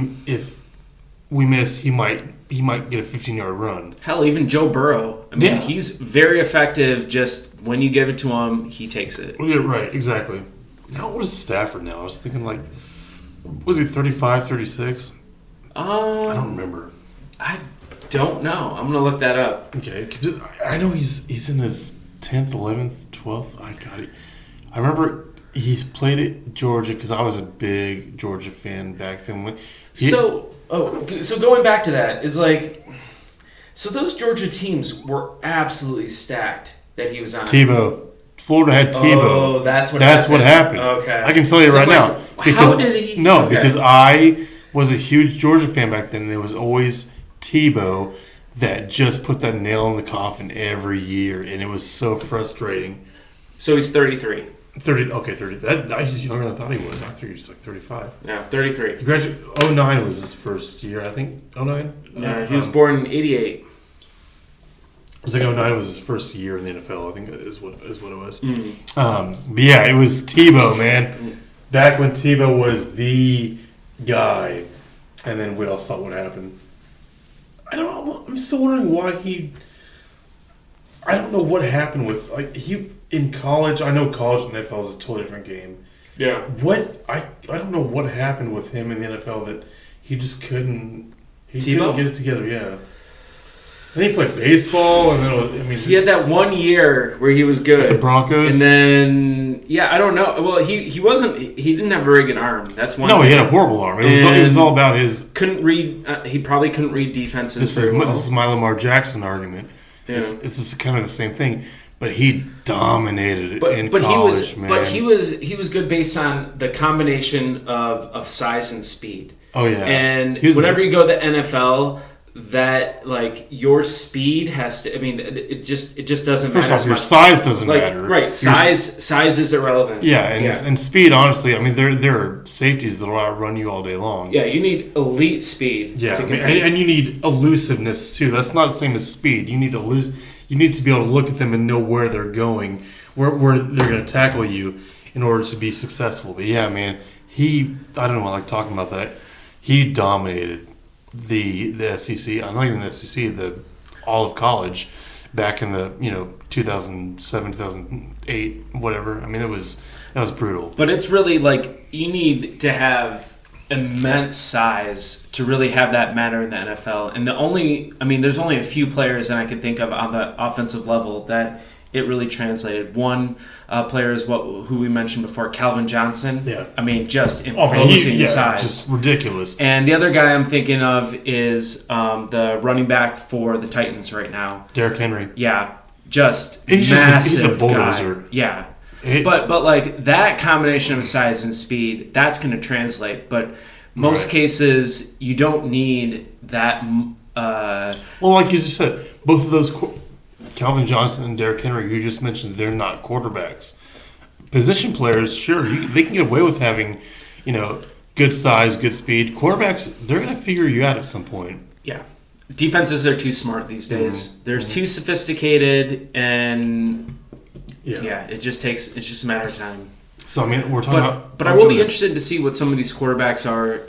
miss, he might get a 15-yard run.
Hell, even Joe Burrow. I mean, he's very effective. Just when you give it to him, he takes it.
Yeah, right, exactly. Now, what is Stafford now? I was thinking, was he 35, 36? I don't remember.
I don't know. I'm going to look that up.
Okay. I know he's in his 10th, 11th, 12th. I remember he's played at Georgia because I was a big Georgia fan back then.
So going back to that is so those Georgia teams were absolutely stacked that he was on.
Tebow. Florida had Tebow.
Oh, that's what
happened.
Okay.
I can tell you right now.
How did he?
No, because I was a huge Georgia fan back then, and there was always Tebow that just put that nail in the coffin every year, and it was so frustrating.
So he's 33.
30. Okay, 30. He's younger than I thought he was. I thought he was 35.
Yeah, 33.
He graduated. 09 was his first year, I think. 09?
Yeah, he was born in 88.
It was 09 was his first year in the NFL, I think is what it was.
Mm-hmm.
But yeah, it was Tebow, man. Back when Tebow was the guy, and then we all saw what happened. I don't know. I'm still wondering why I don't know what happened with in college. I know college and NFL is a totally different game.
Yeah.
I don't know what happened with him in the NFL that he just couldn't. He
Tebow?
couldn't get it together. Yeah. And he played baseball, and then
he had that 1 year where he was good.
With the Broncos,
and then I don't know. Well, he wasn't. He didn't have a very good arm. That's one.
No, he had a horrible arm. It was all about his.
Couldn't read. He probably couldn't read defenses.
This is my Lamar Jackson argument. Yeah. It's just kind of the same thing. But he dominated it in college, man.
But he was good based on the combination of size and speed.
Oh yeah.
And whenever you go to the NFL, that your speed has to. I mean, it just doesn't matter.
First off, your size doesn't matter.
Right. Size is irrelevant.
Yeah, and speed. Honestly, I mean, there are safeties that'll outrun you all day long.
Yeah, you need elite speed.
Yeah, and you need elusiveness too. That's not the same as speed. You need You need to be able to look at them and know where they're going, where they're going to tackle you in order to be successful. But yeah, man, I don't know. I like talking about that. He dominated the SEC. I'm not even the SEC. All of college back in the 2007, 2008, whatever. I mean, that was brutal.
But it's really you need to have immense size to really have that matter in the NFL. And there's only a few players that I can think of on the offensive level that it really translated. One player is who we mentioned before, Calvin Johnson.
Yeah.
I mean, just imposing size.
Just ridiculous.
And the other guy I'm thinking of is the running back for the Titans right now.
Derrick Henry.
Yeah, just
he's
massive
he's a bulldozer.
guy. Yeah. But like that combination of size and speed, that's going to translate. But most cases, you don't need that.
Well, like you just said, both of those, Calvin Johnson and Derrick Henry, who you just mentioned, they're not quarterbacks. Position players, sure, they can get away with having, good size, good speed. Quarterbacks, they're going to figure you out at some point.
Yeah. Defenses are too smart these days. Mm-hmm. They're too sophisticated, and it's just a matter of time.
So, I mean, we're talking about...
But I will be interested to see what some of these quarterbacks are,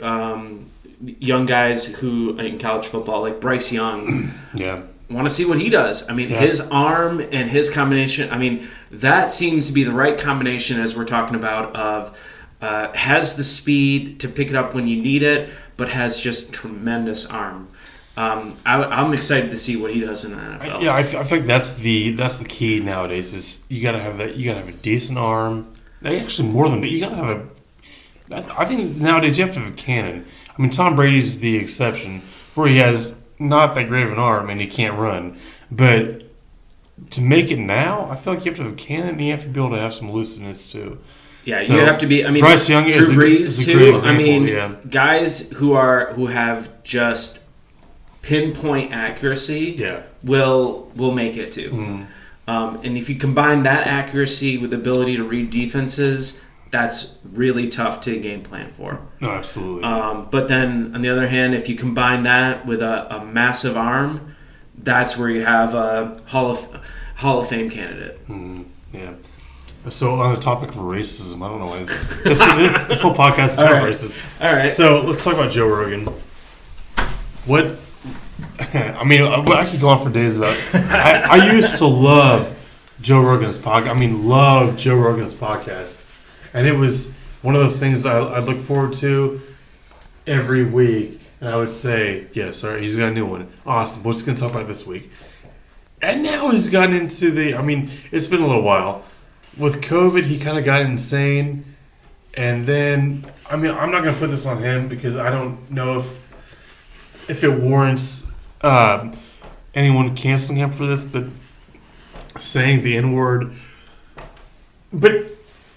young guys who, in college football, like Bryce Young.
Yeah.
I want to see what he does. I mean, his arm and his combination, I mean, that seems to be the right combination, as we're talking about, of has the speed to pick it up when you need it, but has just tremendous arm. I'm excited to see what he does in the NFL.
I think that's the key nowadays. Is you gotta have that. You gotta have a decent arm. Actually, more than that, you gotta have I think nowadays you have to have a cannon. I mean, Tom Brady's the exception, where he has not that great of an arm and he can't run. But to make it now, I feel like you have to have a cannon and you have to be able to have some looseness too.
Yeah, so, you have to be. I mean,
Bryce Young
Drew Brees
is a
too.
great example,
I mean, guys who have just pinpoint accuracy will make it too. Mm. And if you combine that accuracy with the ability to read defenses, that's really tough to game plan for.
No, absolutely.
But then, on the other hand, if you combine that with a massive arm, that's where you have a Hall of Fame candidate.
Yeah. So on the topic of racism, I don't know why this whole podcast is about racism.
All right.
So let's talk about Joe Rogan. What? I mean, I could go on for days about it. I used to love Joe Rogan's podcast. I mean, love Joe Rogan's podcast. And it was one of those things I look forward to every week. And I would say, yes, all right, he's got a new one. Awesome. What's he going to talk about this week? And now he's gotten into it's been a little while. With COVID, he kind of got insane. And then, I mean, I'm not going to put this on him because I don't know if it warrants anyone canceling him for this, but saying the N-word. But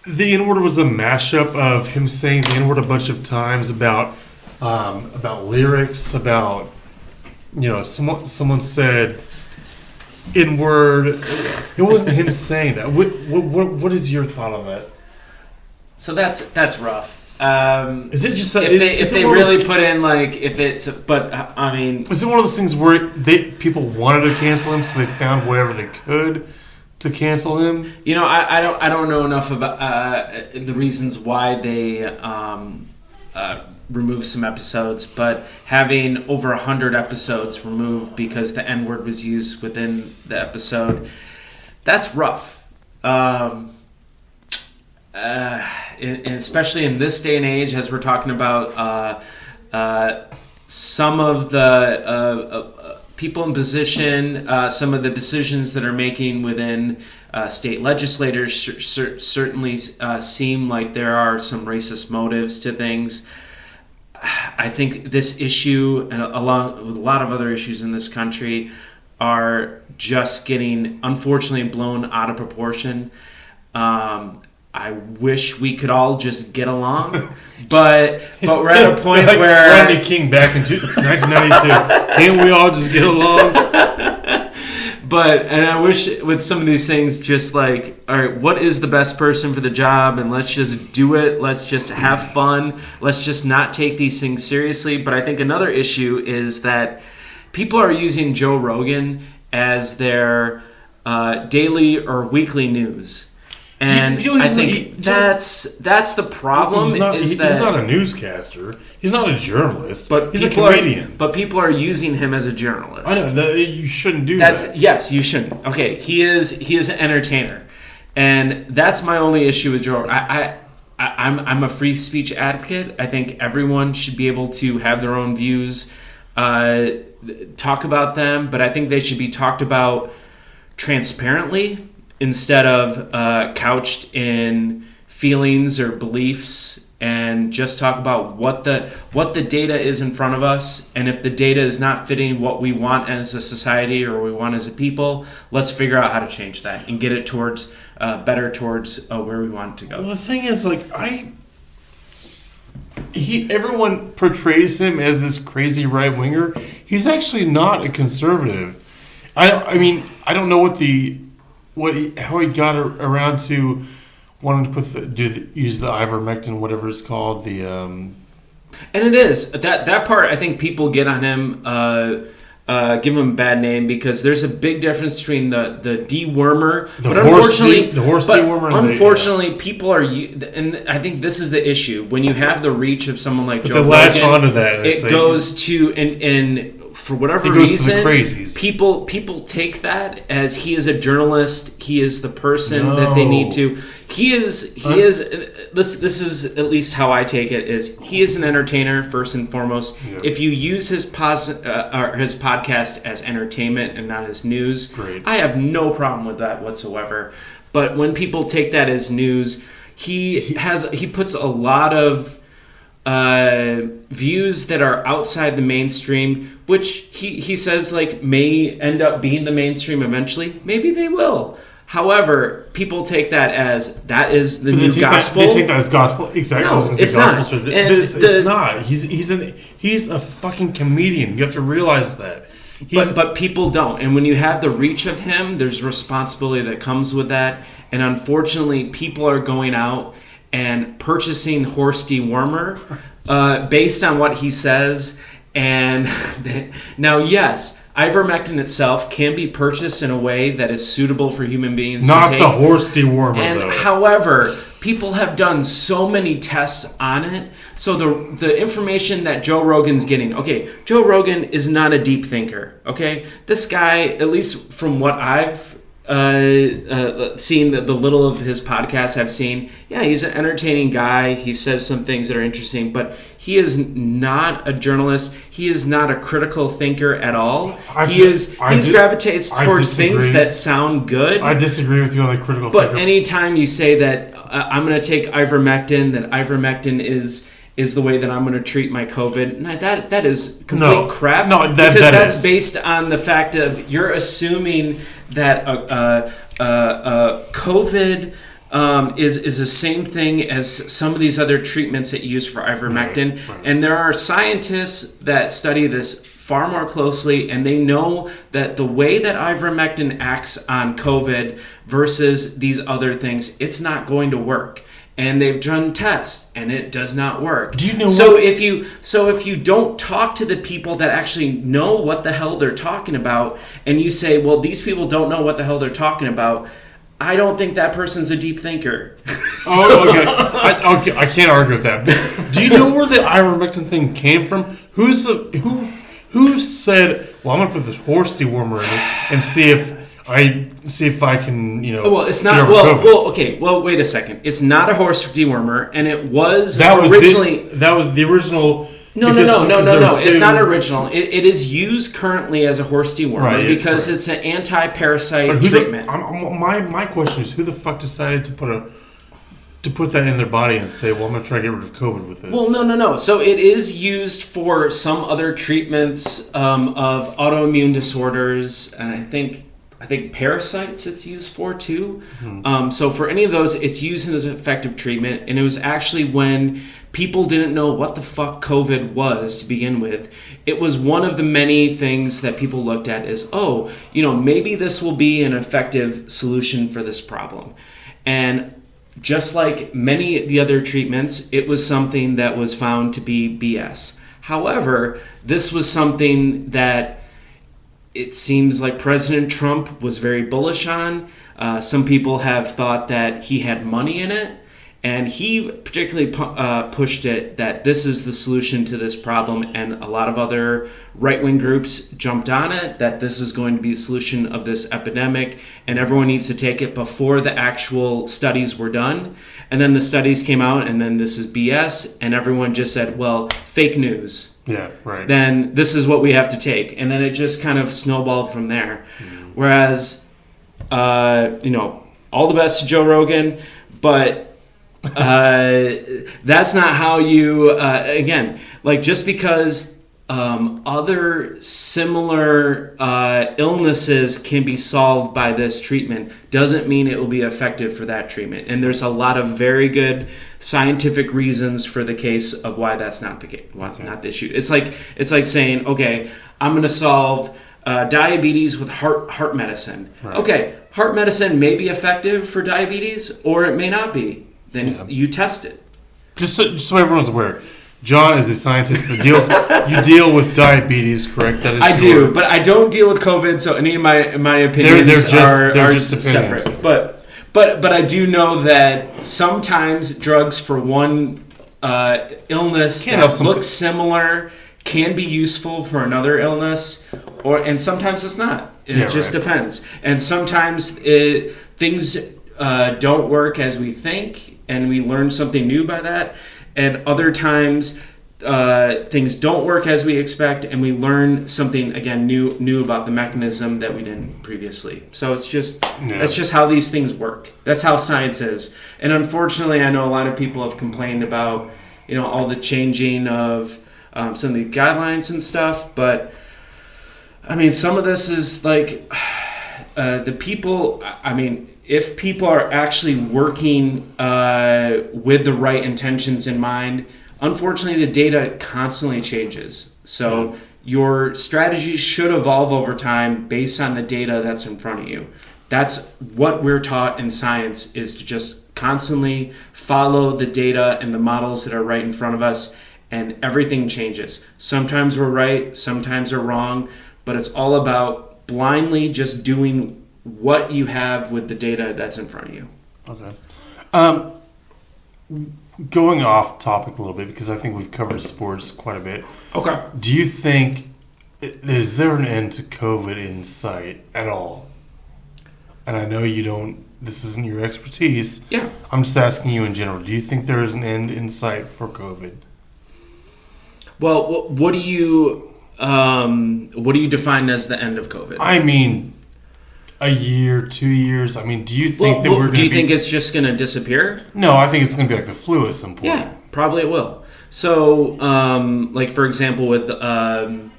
the N-word was a mashup of him saying the N-word a bunch of times about lyrics, about, someone said N-word. It wasn't him saying that. What is your thought on that?
So that's rough.
Is it just
if they really put in I mean,
is it one of those things where people wanted to cancel him, so they found whatever they could to cancel him?
I don't know enough about the reasons why they removed some episodes, but having over 100 episodes removed because the N-word was used within the episode, that's rough. And especially in this day and age, as we're talking about some of the people in position, some of the decisions that are making within state legislators certainly seem like there are some racist motives to things. I think this issue, and along with a lot of other issues in this country, are just getting, unfortunately, blown out of proportion. I wish we could all just get along, but we're at a point
like
where
Rodney King back in 1992. Can't we all just get along?
And I wish with some of these things, just like, all right, what is the best person for the job, and let's just do it. Let's just have fun. Let's just not take these things seriously. But I think another issue is that people are using Joe Rogan as their daily or weekly news. And I think that's the problem.
He's not a newscaster. He's not a journalist. But he's a comedian.
But people are using him as a journalist.
I know you shouldn't do that.
Yes, you shouldn't. Okay, he is an entertainer, and that's my only issue with Joe. I'm a free speech advocate. I think everyone should be able to have their own views, talk about them, but I think they should be talked about transparently. instead of couched in feelings or beliefs, and just talk about what the data is in front of us. And if the data is not fitting what we want as a society or we want as a people, let's figure out how to change that and get it towards better towards where we want it to go.
Well, the thing is, like, everyone portrays him as this crazy right winger. He's actually not a conservative. I mean, I don't know how he got around to wanting to use the ivermectin, whatever it's called,
and it is that part. I think people get on him, give him a bad name, because there's a big difference between the dewormer, but unfortunately, people are, and I think this is the issue when you have the reach of someone like Joe Rogan.
Latch onto that.
It goes to and for whatever reason, people take that as he is a journalist. He is the person that they need to. He is. This is at least how I take it. Is he is an entertainer first and foremost. Yeah. If you use his podcast as entertainment and not as news,
great.
I have no problem with that whatsoever. But when people take that as news, he puts a lot of views that are outside the mainstream, which he says like may end up being the mainstream eventually. Maybe they will. However, people take that is the new gospel.
They take that as gospel. Exactly.
No, it's not.
It's not. He's a fucking comedian. You have to realize that.
But people don't. And when you have the reach of him, there's responsibility that comes with that. And unfortunately, people are going out and purchasing horse dewormer based on what he says. And now, yes, ivermectin itself can be purchased in a way that is suitable for human beings
Not
to take.
The horse dewormer,
and
though.
However, people have done so many tests on it. So the information that Joe Rogan's getting, okay, Joe Rogan is not a deep thinker, okay? This guy, at least from what I've seen, the little of his podcasts I've seen, yeah, he's an entertaining guy. He says some things that are interesting, but he is not a journalist. He is not a critical thinker at all. He gravitates towards things that sound good.
I disagree with you on the critical
thinker. But
thinker.
anytime you say that I'm going to take ivermectin, that ivermectin is the way that I'm going to treat my COVID. No, that is complete crap.
No,
because that's based on the fact of you're assuming that COVID is the same thing as some of these other treatments that you use for ivermectin. Right. And there are scientists that study this far more closely, and they know that the way that ivermectin acts on COVID versus these other things, it's not going to work. And they've done tests, and it does not work.
Do you know?
If you don't talk to the people that actually know what the hell they're talking about, and you say, well, these people don't know what the hell they're talking about, I don't think that person's a deep thinker.
Okay. I can't argue with that. Do you know where the ivermectin thing came from? Who said, well, I'm going to put this horse dewormer in it and see if I can,
Well, it's not. Well, okay. Well, wait a second. It's not a horse dewormer, and it was originally.
That was the original.
No. It's not original. It is used currently as a horse dewormer because it's an anti-parasite treatment.
My question is, who the fuck decided to put that in their body and say, well, I'm going to try to get rid of COVID with this?
Well, no. So it is used for some other treatments of autoimmune disorders, and I think parasites it's used for too. Mm-hmm. So for any of those, it's used as an effective treatment. And it was actually when people didn't know what the fuck COVID was to begin with. It was one of the many things that people looked at as, maybe this will be an effective solution for this problem. And just like many of the other treatments, it was something that was found to be BS. However, this was something that it seems like President Trump was very bullish on. Some people have thought that he had money in it, and he particularly pushed it that this is the solution to this problem, and a lot of other right-wing groups jumped on it, that this is going to be the solution of this epidemic, and everyone needs to take it before the actual studies were done. And then the studies came out, and then this is BS, and everyone just said, well, fake news.
Yeah, right.
Then this is what we have to take. And then it just kind of snowballed from there. Mm-hmm. Whereas, all the best to Joe Rogan, but that's not how you, again, like just because other similar illnesses can be solved by this treatment doesn't mean it will be effective for that treatment. And there's a lot of very good scientific reasons for the case of why that's not the case, not the issue. It's like saying, okay, I'm going to solve diabetes with heart medicine. Right. Okay, heart medicine may be effective for diabetes, or it may not be. Then you test it. Just
so everyone's aware, John is a scientist that deals. You deal with diabetes, correct? That is
I do, but I don't deal with COVID. So any of my opinions are just separate. But I do know that sometimes drugs for one illness that looks similar can be useful for another illness, and sometimes it's not. It just depends. And sometimes things don't work as we think, and we learn something new by that. And other times things don't work as we expect, and we learn something again new about the mechanism that we didn't previously. So it's just that's just how these things work. That's how science is. And unfortunately, I know a lot of people have complained about all the changing of some of the guidelines and stuff, but I mean, some of this is like the people. I mean, if people are actually working with the right intentions in mind, unfortunately, the data constantly changes. So your strategies should evolve over time based on the data that's in front of you. That's what we're taught in science, is to just constantly follow the data and the models that are right in front of us, and everything changes. Sometimes we're right, sometimes we're wrong, but it's all about blindly just doing what you have with the data that's in front of you.
Okay. Going off topic a little bit, because I think we've covered sports quite a bit.
Okay.
Do you think, is there an end to COVID in sight at all? And I know you don't, this isn't your expertise.
Yeah.
I'm just asking you in general. Do you think there is an end in sight for COVID?
Well, what do you define as the end of COVID?
I mean, a year, 2 years. I mean, do you think that we're going to
do you think it's just going to disappear?
No, I think it's going to be like the flu at some point.
Yeah, probably it will. So, like for example, with the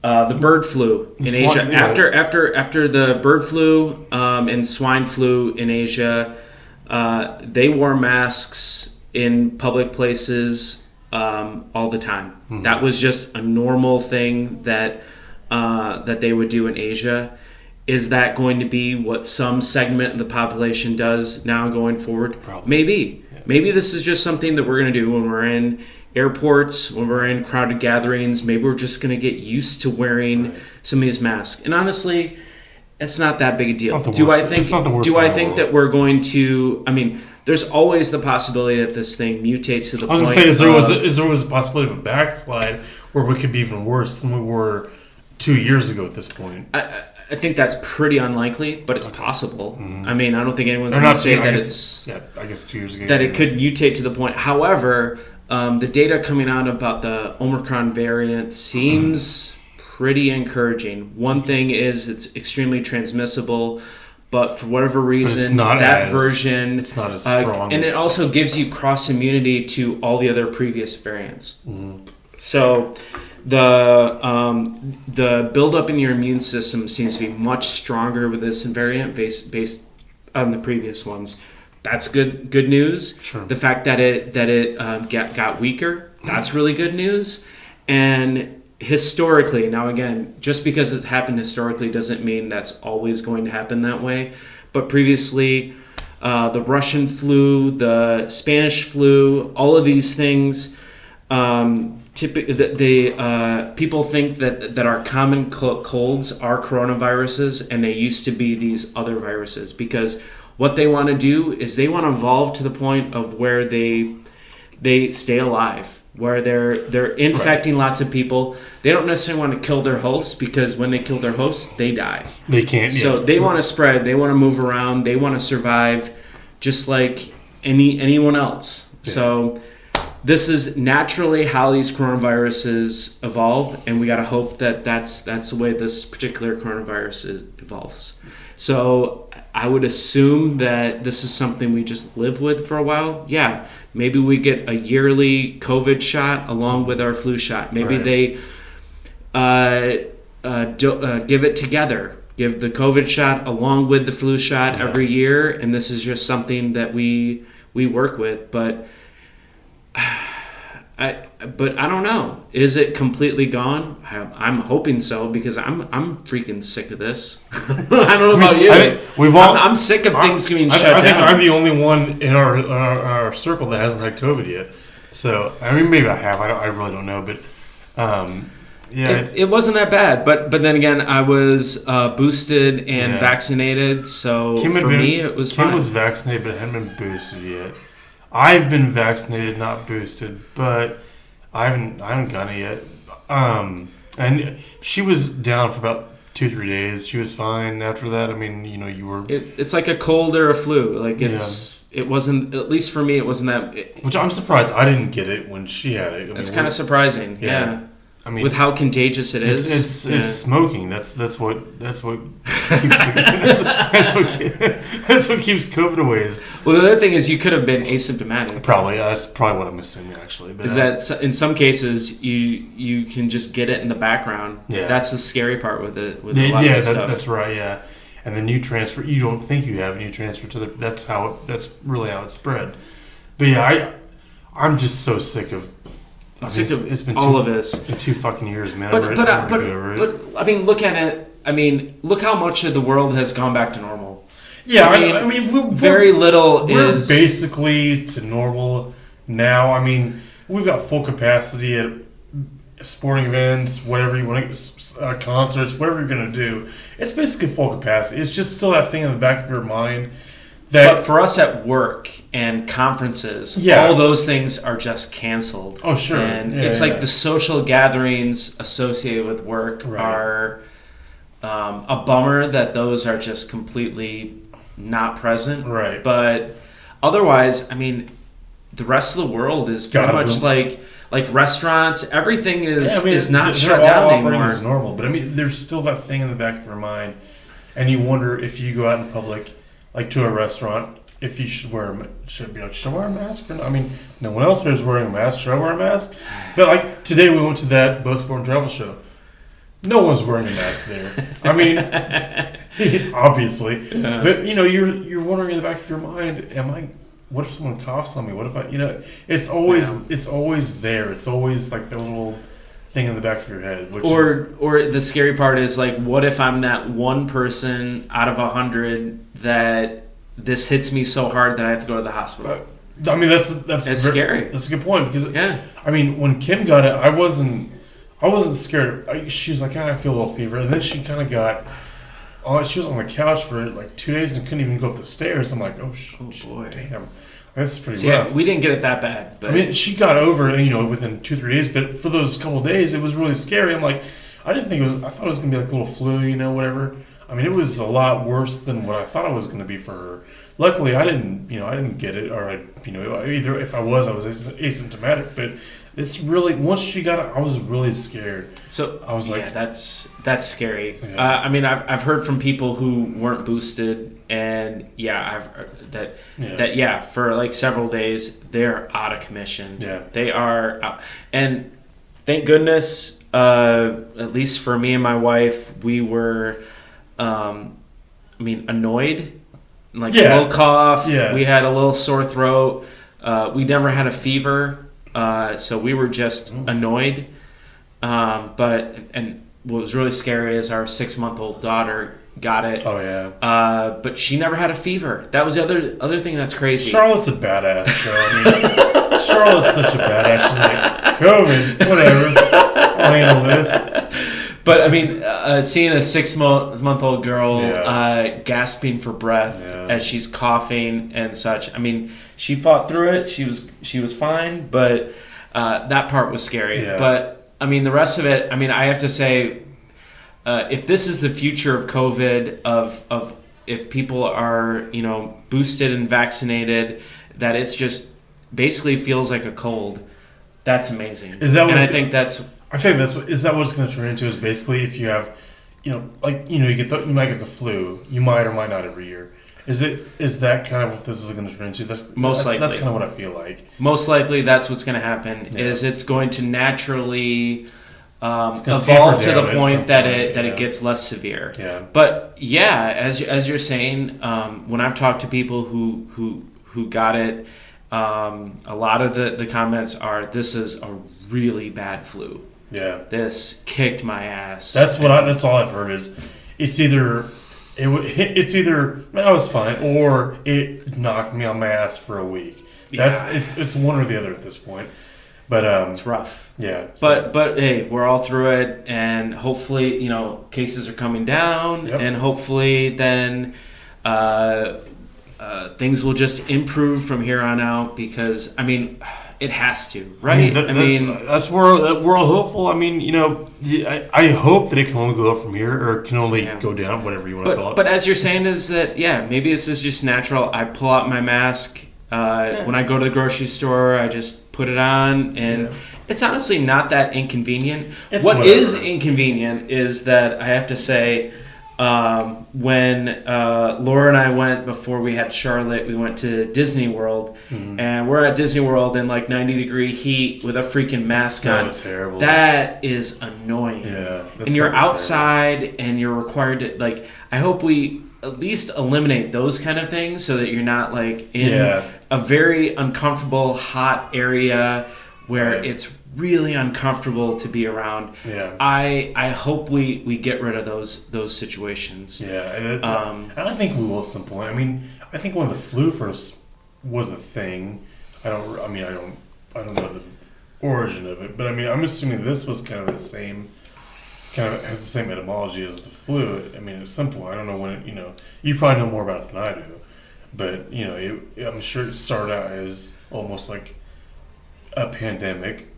bird flu in Asia, after the bird flu and swine flu in Asia, they wore masks in public places all the time. Mm-hmm. That was just a normal thing that they would do in Asia. Is that going to be what some segment of the population does now going forward?
Probably.
Maybe. Yeah. Maybe this is just something that we're going to do when we're in airports, when we're in crowded gatherings. Maybe we're just going to get used to wearing some of these masks. And honestly, it's not that big a deal. Do I think that we're going to? I mean, there's always the possibility that this thing mutates to the point.
I was going to say, is there was a possibility of a backslide where we could be even worse than we were 2 years ago at this point?
I think that's pretty unlikely, but it's possible. Mm-hmm. I mean, I don't think anyone's going to say that it's...
Yeah, I guess 2 years ago.
That it could mutate to the point. However, the data coming out about the Omicron variant seems pretty encouraging. One thing is it's extremely transmissible, but for whatever reason, version...
It's not as strong.
And it also gives you cross-immunity to all the other previous variants. Mm-hmm. So... The buildup in your immune system seems to be much stronger with this variant based on the previous ones. That's good news.
Sure.
The fact that it got weaker, that's really good news. And historically, now again, just because it happened historically doesn't mean that's always going to happen that way. But previously, the Russian flu, the Spanish flu, all of these things. People think that our common colds are coronaviruses, and they used to be these other viruses, because what they want to do is they want to evolve to the point of where they stay alive, where they're infecting lots of people. They don't necessarily want to kill their hosts, because when they kill their hosts, they die.
They can't.
So they want to spread. They want to move around. They want to survive, just like anyone else. Yeah. So. This is naturally how these coronaviruses evolve, and we got to hope that that's the way this particular coronavirus evolves. So I would assume that this is something we just live with for a while. Yeah, maybe we get a yearly COVID shot along with our flu shot. Maybe they give it together. Give the COVID shot along with the flu shot every year, and this is just something that we work with. But I don't know. Is it completely gone? I'm hoping so, because I'm freaking sick of this. I don't know about you. I'm sick of things being shut down.
I think I'm the only one in our circle that hasn't had COVID yet. So I mean, maybe I have. I really don't know, but.
It wasn't that bad, but then again, I was boosted and vaccinated, so me it was fine.
Kim was vaccinated, but hadn't been boosted yet. I've been vaccinated, not boosted, but I haven't gotten it yet. And she was down for about 2-3 days. She was fine after that. I mean, you were.
It's like a cold or a flu. Like it wasn't, at least for me, it wasn't that.
Which I'm surprised I didn't get it when she had it.
It's kind of surprising. Yeah. I mean, with how contagious it is,
it's smoking. That's what keeps that's what keeps COVID away.
Well, the other thing is you could have been asymptomatic.
Probably, that's probably what I'm assuming actually. But,
is that in some cases you can just get it in the background. Yeah, that's the scary part with it. With a lot of this stuff.
That's right. Yeah, and then you transfer. You don't think you have, and you transfer to the. That's really how it spread. But yeah, I'm just so sick of. It's been
all of this.
It's been 2 fucking years, man.
But I mean, look at it. I mean, look how much of the world has gone back to normal.
Yeah, I mean,
very little
we're basically to normal now. I mean, we've got full capacity at sporting events, whatever you want to, concerts, whatever you're going to do. It's basically full capacity. It's just still that thing in the back of your mind.
But for us at work and conferences, all those things are just canceled.
Oh, sure.
And it's like the social gatherings associated with work are a bummer that those are just completely not present.
Right.
But otherwise, I mean, the rest of the world is pretty much like restaurants. Everything is not shut down anymore.
It's normal. But I mean, there's still that thing in the back of your mind, and you wonder if you go out in public. Like to a restaurant, if you should wear should I wear a mask or not? I mean, no one else here is wearing a mask. Should I wear a mask? But like today, we went to that Boat Sport and Travel show. No one's wearing a mask there. I mean, obviously, but you're wondering in the back of your mind, what if someone coughs on me? What if it's always there. It's always like the little thing in the back of your head.
Or the scary part is like, what if I'm that one person out of 100 that this hits me so hard that I have to go to the hospital?
I mean, that's
scary.
That's a good point because I mean, when Kim got it, I wasn't scared. She was like, I feel a little fever, and then she kind of got. She was on the couch for like 2 days and couldn't even go up the stairs. I'm like, oh boy, damn. That's pretty rough.
We didn't get it that bad. But.
I mean, she got over it, within 2-3 days. But for those couple of days, it was really scary. I'm like, I thought it was going to be like a little flu, whatever. I mean, it was a lot worse than what I thought it was going to be for her. Luckily, I didn't get it, or either if I was asymptomatic. But it's really once she got it, I was really scared. So I was like,
that's scary.
Yeah.
I mean, I've heard from people who weren't boosted, and I've heard that for like several days they're out of commission.
Yeah,
they are out. And thank goodness, at least for me and my wife, we were, annoyed. Like a little cough. Yeah. We had a little sore throat. We never had a fever. So we were just annoyed. But what was really scary is our 6-month-old daughter got it.
Oh yeah.
But she never had a fever. That was the other thing that's crazy.
Charlotte's a badass, girl. I mean, Charlotte's such a badass. She's like, COVID, whatever. I'll handle this.
But I mean, seeing a 6-month-old girl gasping for breath as she's coughing and such. I mean, she fought through it. She was fine, but that part was scary.
Yeah.
But I mean, the rest of it. I mean, I have to say, if this is the future of COVID, of if people are boosted and vaccinated, that it's just basically feels like a cold. That's amazing.
Is that?
And I think that's.
I think is that what it's going to turn into? Is basically if you have you might get the flu. You might or might not every year. Is that kind of what this is going to turn into?
Most likely.
That's kind of what I feel like.
Most likely, that's what's going to happen.
Yeah.
Is it's going to naturally evolve to the
down
point that it gets less severe.
Yeah.
But yeah, as you're saying, when I've talked to people who got it, a lot of the comments are, "This is a really bad flu.
Yeah.
This kicked my ass."
That's all I've heard is it's either I was fine or it knocked me on my ass for a week. It's one or the other at this point. But
it's rough.
Yeah.
So. But hey, we're all through it, and hopefully, cases are coming down, and hopefully then things will just improve from here on out, because it has to, right?
That's we're all hopeful. I hope that it can only go up from here, or it can only go down, whatever you want to call it.
But as you're saying, is that maybe this is just natural. I pull out my mask when I go to the grocery store. I just put it on, and it's honestly not that inconvenient. What is inconvenient is that I have to say, when Laura and I went, before we had Charlotte, we went to Disney World, and we're at Disney World in 90-degree heat with a freaking mask on.
So terrible.
That is annoying.
Yeah,
and you're outside, and you're required to I hope we at least eliminate those kind of things, so that you're not in a very uncomfortable hot area where it's really uncomfortable to be around.
Yeah.
I hope we get rid of those situations.
Yeah, and I think we will at some point. I think when the flu first was a thing, I don't know the origin of it, but I'm assuming this was kind of the same, has the same etymology as the flu. At some point, I don't know when you probably know more about it than I do, but I'm sure it started out as almost like a pandemic.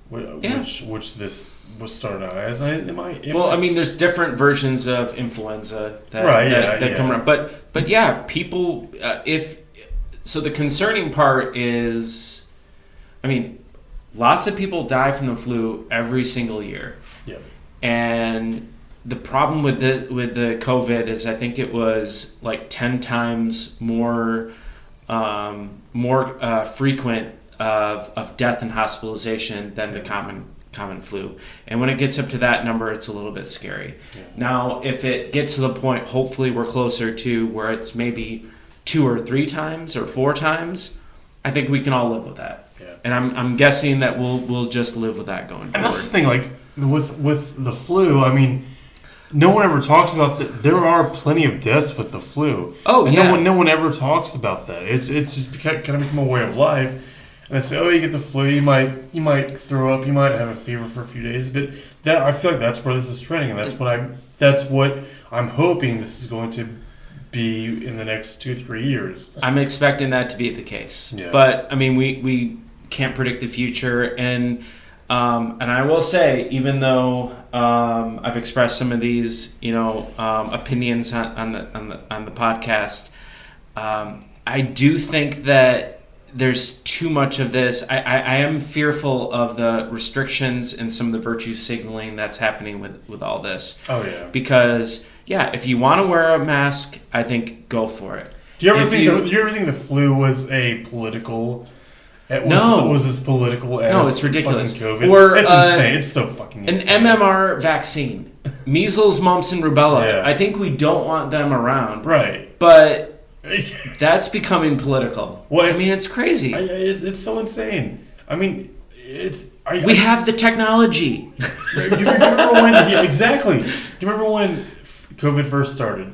Which this was started out as.
There's different versions of influenza that come around, but yeah, people. The concerning part is, lots of people die from the flu every single year.
Yeah. And
the problem with the COVID is, I think it was 10 times more frequent of death and hospitalization than the common flu. And when it gets up to that number, it's a little bit scary. Yeah. Now, if it gets to the point, hopefully we're closer to where it's maybe 2 or 3 times or 4 times, I think we can all live with that. Yeah. And I'm guessing that we'll just live with that going forward.
And that's the thing, with the flu, no one ever talks about that. There are plenty of deaths with the flu.
Oh, yeah.
No one ever talks about that. It's just kind of become a way of life. And I say, you get the flu, you might throw up, you might have a fever for a few days, but I feel like that's where this is trending, and that's what I'm hoping this is going to be in the next 2-3 years.
I'm expecting that to be the case, but we can't predict the future, and I will say, even though I've expressed some of these opinions on the podcast, I do think that there's too much of this. I am fearful of the restrictions and some of the virtue signaling that's happening with all this.
Oh, yeah.
Because, if you want to wear a mask, I think go for it.
Do you ever think the flu was a political... was as political as
it's ridiculous.
COVID? Or, it's insane. It's so fucking insane.
An MMR vaccine. Measles, mumps, and rubella. Yeah. I think we don't want them around.
Right.
But... that's becoming political.
Well,
it's crazy.
It's so insane.
We have the technology.
Do you remember when? Exactly. Do you remember when COVID first started?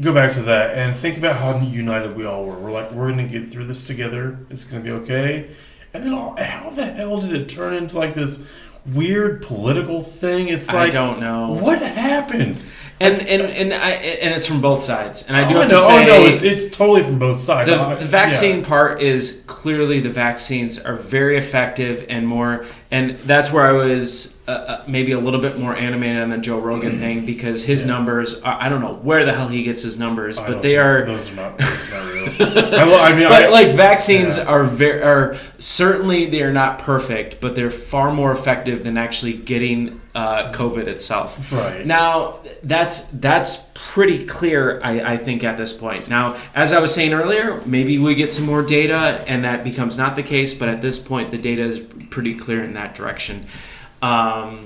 Go back to that and think about how united we all were. We're like, we're going to get through this together. It's going to be okay. And then how the hell did it turn into this weird political thing? I
don't know
what happened.
And it's from both sides. And I do have to say...
it's totally from both sides.
The vaccine part is clearly the vaccines are very effective and more... And that's where I was maybe a little bit more animated on the Joe Rogan thing, because his numbers... I don't know where the hell he gets his numbers, but they are...
Those are not real.
But vaccines are certainly they are not perfect, but they're far more effective than actually getting COVID itself.
Right.
Now that's pretty clear, I think, at this point. Now, as I was saying earlier, maybe we get some more data and that becomes not the case, but at this point the data is pretty clear in that direction. But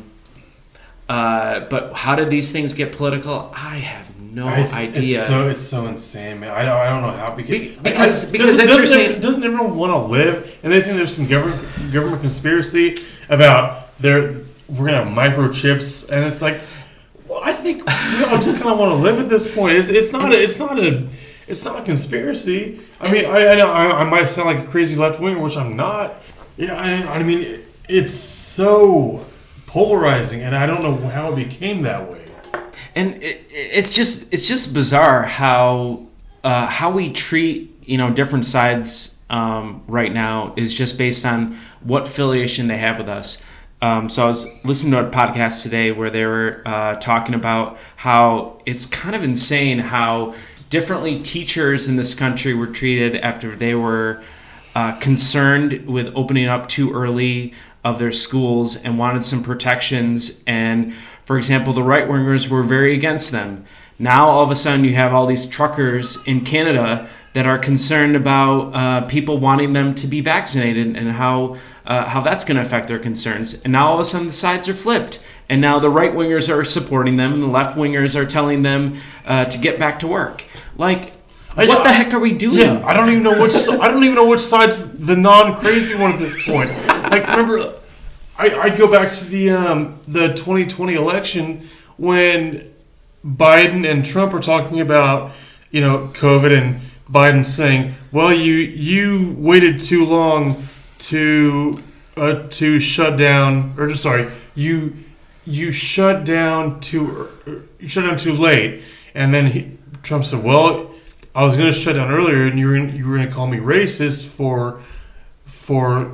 how did these things get political? I have no idea.
It's so insane, man. I don't know how
because
doesn't everyone want to live? And they think there's some government conspiracy about we're gonna have microchips, and it's like, well, I think we all just kind of want to live at this point. It's not a conspiracy. I mean, I might sound like a crazy left winger, which I'm not. Yeah, I mean, it's so polarizing, and I don't know how it became that way.
And it's just bizarre how we treat different sides right now is just based on what affiliation they have with us. So I was listening to a podcast today where they were talking about how it's kind of insane how differently teachers in this country were treated after they were concerned with opening up too early of their schools and wanted some protections. And, for example, the right-wingers were very against them. Now, all of a sudden, you have all these truckers in Canada that are concerned about people wanting them to be vaccinated and how that's going to affect their concerns. And now, all of a sudden, the sides are flipped. And now the right-wingers are supporting them and the left-wingers are telling them to get back to work. Like, what the heck are we doing?
Yeah, I don't even know which side's the non-crazy one at this point. Like, remember, I go back to the 2020 election when Biden and Trump are talking about COVID, and Biden saying, "Well, you waited too long to shut down, or sorry, you shut down too late," and then Trump said, "Well, I was going to shut down earlier, and you were going to call me racist for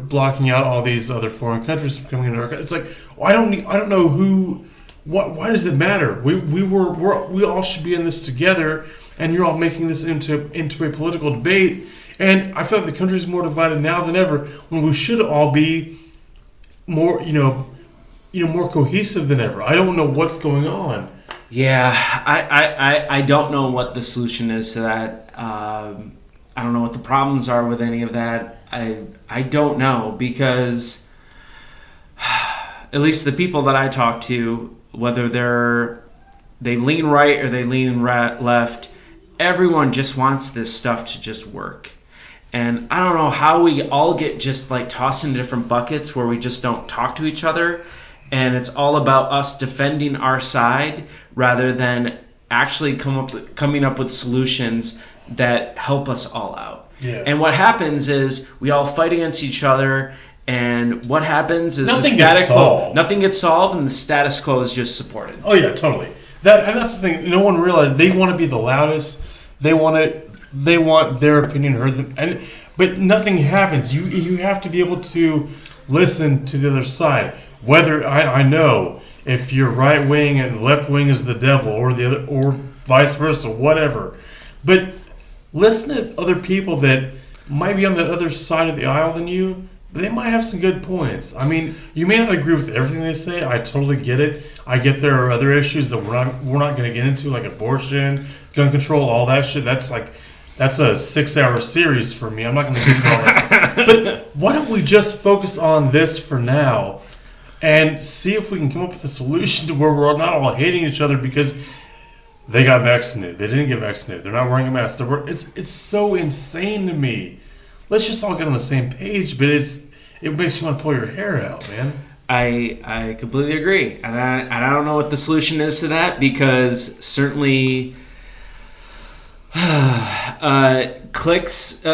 blocking out all these other foreign countries from coming into our country." It's like, well, I don't know who. Why does it matter? We all should be in this together, and you're all making this into a political debate. And I feel like the country is more divided now than ever, when we should all be more more cohesive than ever. I don't know what's going on.
Yeah, I don't know what the solution is to that. I don't know what the problems are with any of that. I don't know, because at least the people that I talk to, whether they lean right or they lean left, everyone just wants this stuff to just work. And I don't know how we all get just like tossed into different buckets where we just don't talk to each other. And it's all about us defending our side rather than actually coming up with solutions that help us all out.
Yeah.
And what happens is we all fight against each other, and what happens is
nothing gets solved.
Nothing gets solved, and the status quo is just supported.
Oh yeah, totally. That's the thing. No one realized they want to be the loudest. They want their opinion heard. But nothing happens. You have to be able to listen to the other side. Whether I know if you're right wing and left wing is the devil, or the other, or vice versa, whatever. But listen to other people that might be on the other side of the aisle than you. But they might have some good points. I mean, you may not agree with everything they say. I totally get it. I get there are other issues that we're not going to get into, like abortion, gun control, all that shit. That's a 6-hour series for me. I'm not going to get into all that. But why don't we just focus on this for now and see if we can come up with a solution to where we're not all hating each other because they got vaccinated, they didn't get vaccinated, they're not wearing a mask. It's so insane to me. Let's just all get on the same page, but it makes you want to pull your hair out, man.
I completely agree, and I don't know what the solution is to that, because certainly clicks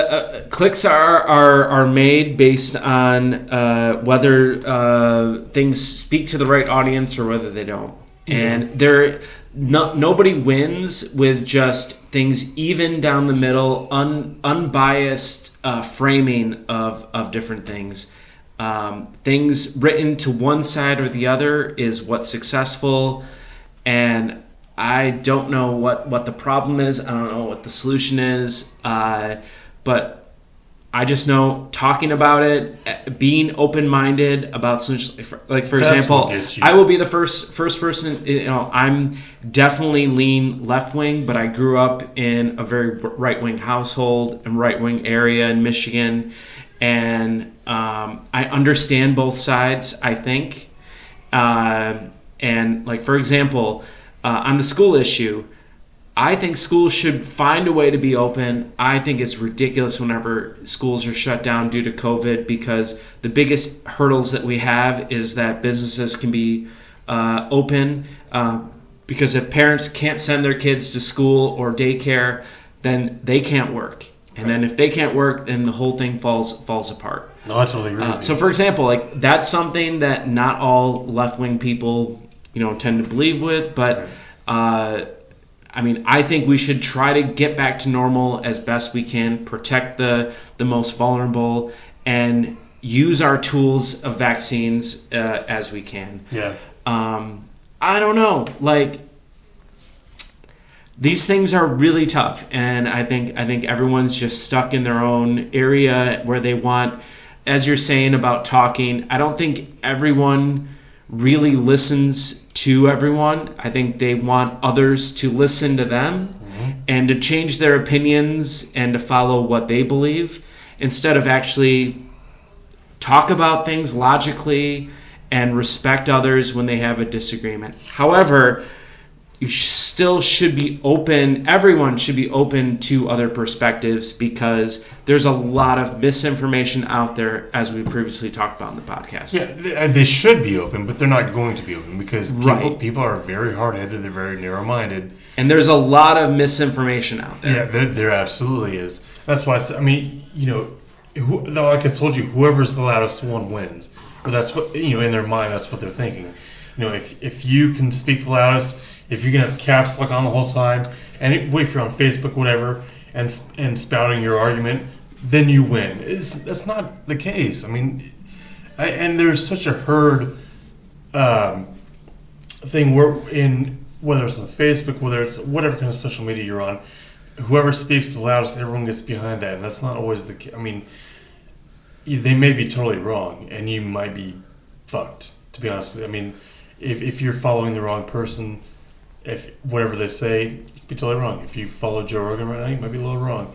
are made based on whether things speak to the right audience or whether they don't, and nobody wins with just things even down the middle, unbiased framing of different things. Things written to one side or the other is what's successful, and I don't know what the problem is. I don't know what the solution is. But I just know talking about it, being open-minded about solutions. Like for example, I will be the first person. I'm definitely lean left-wing, but I grew up in a very right-wing household and right-wing area in Michigan, and I understand both sides. I think, and like for example, on the school issue. I think schools should find a way to be open. I think it's ridiculous whenever schools are shut down due to COVID, because the biggest hurdles that we have is that businesses can be open, because if parents can't send their kids to school or daycare, then they can't work. And then if they can't work, then the whole thing falls apart.
No, I totally agree.
So for example, like that's something that not all left-wing people, tend to believe with, but I think we should try to get back to normal as best we can, protect the most vulnerable, and use our tools of vaccines as we can.
Yeah.
I don't know. Like, these things are really tough, and I think everyone's just stuck in their own area where they want, as you're saying about talking, I don't think everyone really listens to everyone. I think they want others to listen to them and to change their opinions and to follow what they believe, instead of actually talk about things logically and respect others when they have a disagreement. However, you still should be open. Everyone should be open to other perspectives, because there's a lot of misinformation out there, as we previously talked about in the podcast.
Yeah, they should be open, but they're not going to be open, because people are very hard-headed. They're very narrow-minded.
And there's a lot of misinformation out there.
Yeah, there absolutely is. That's why, like I told you, whoever's the loudest one wins. But that's what, in their mind, that's what they're thinking. If you can speak the loudest, if you can have caps lock on the whole time, and if you're on Facebook, whatever, and spouting your argument, then you win. That's not the case. And there's such a herd thing whether it's on Facebook, whether it's whatever kind of social media you're on, whoever speaks the loudest, everyone gets behind that, and that's not always the case. They may be totally wrong, and you might be fucked, to be honest with you. If you're following the wrong person, if whatever they say, you'd be totally wrong. If you follow Joe Rogan right now, you might be a little wrong.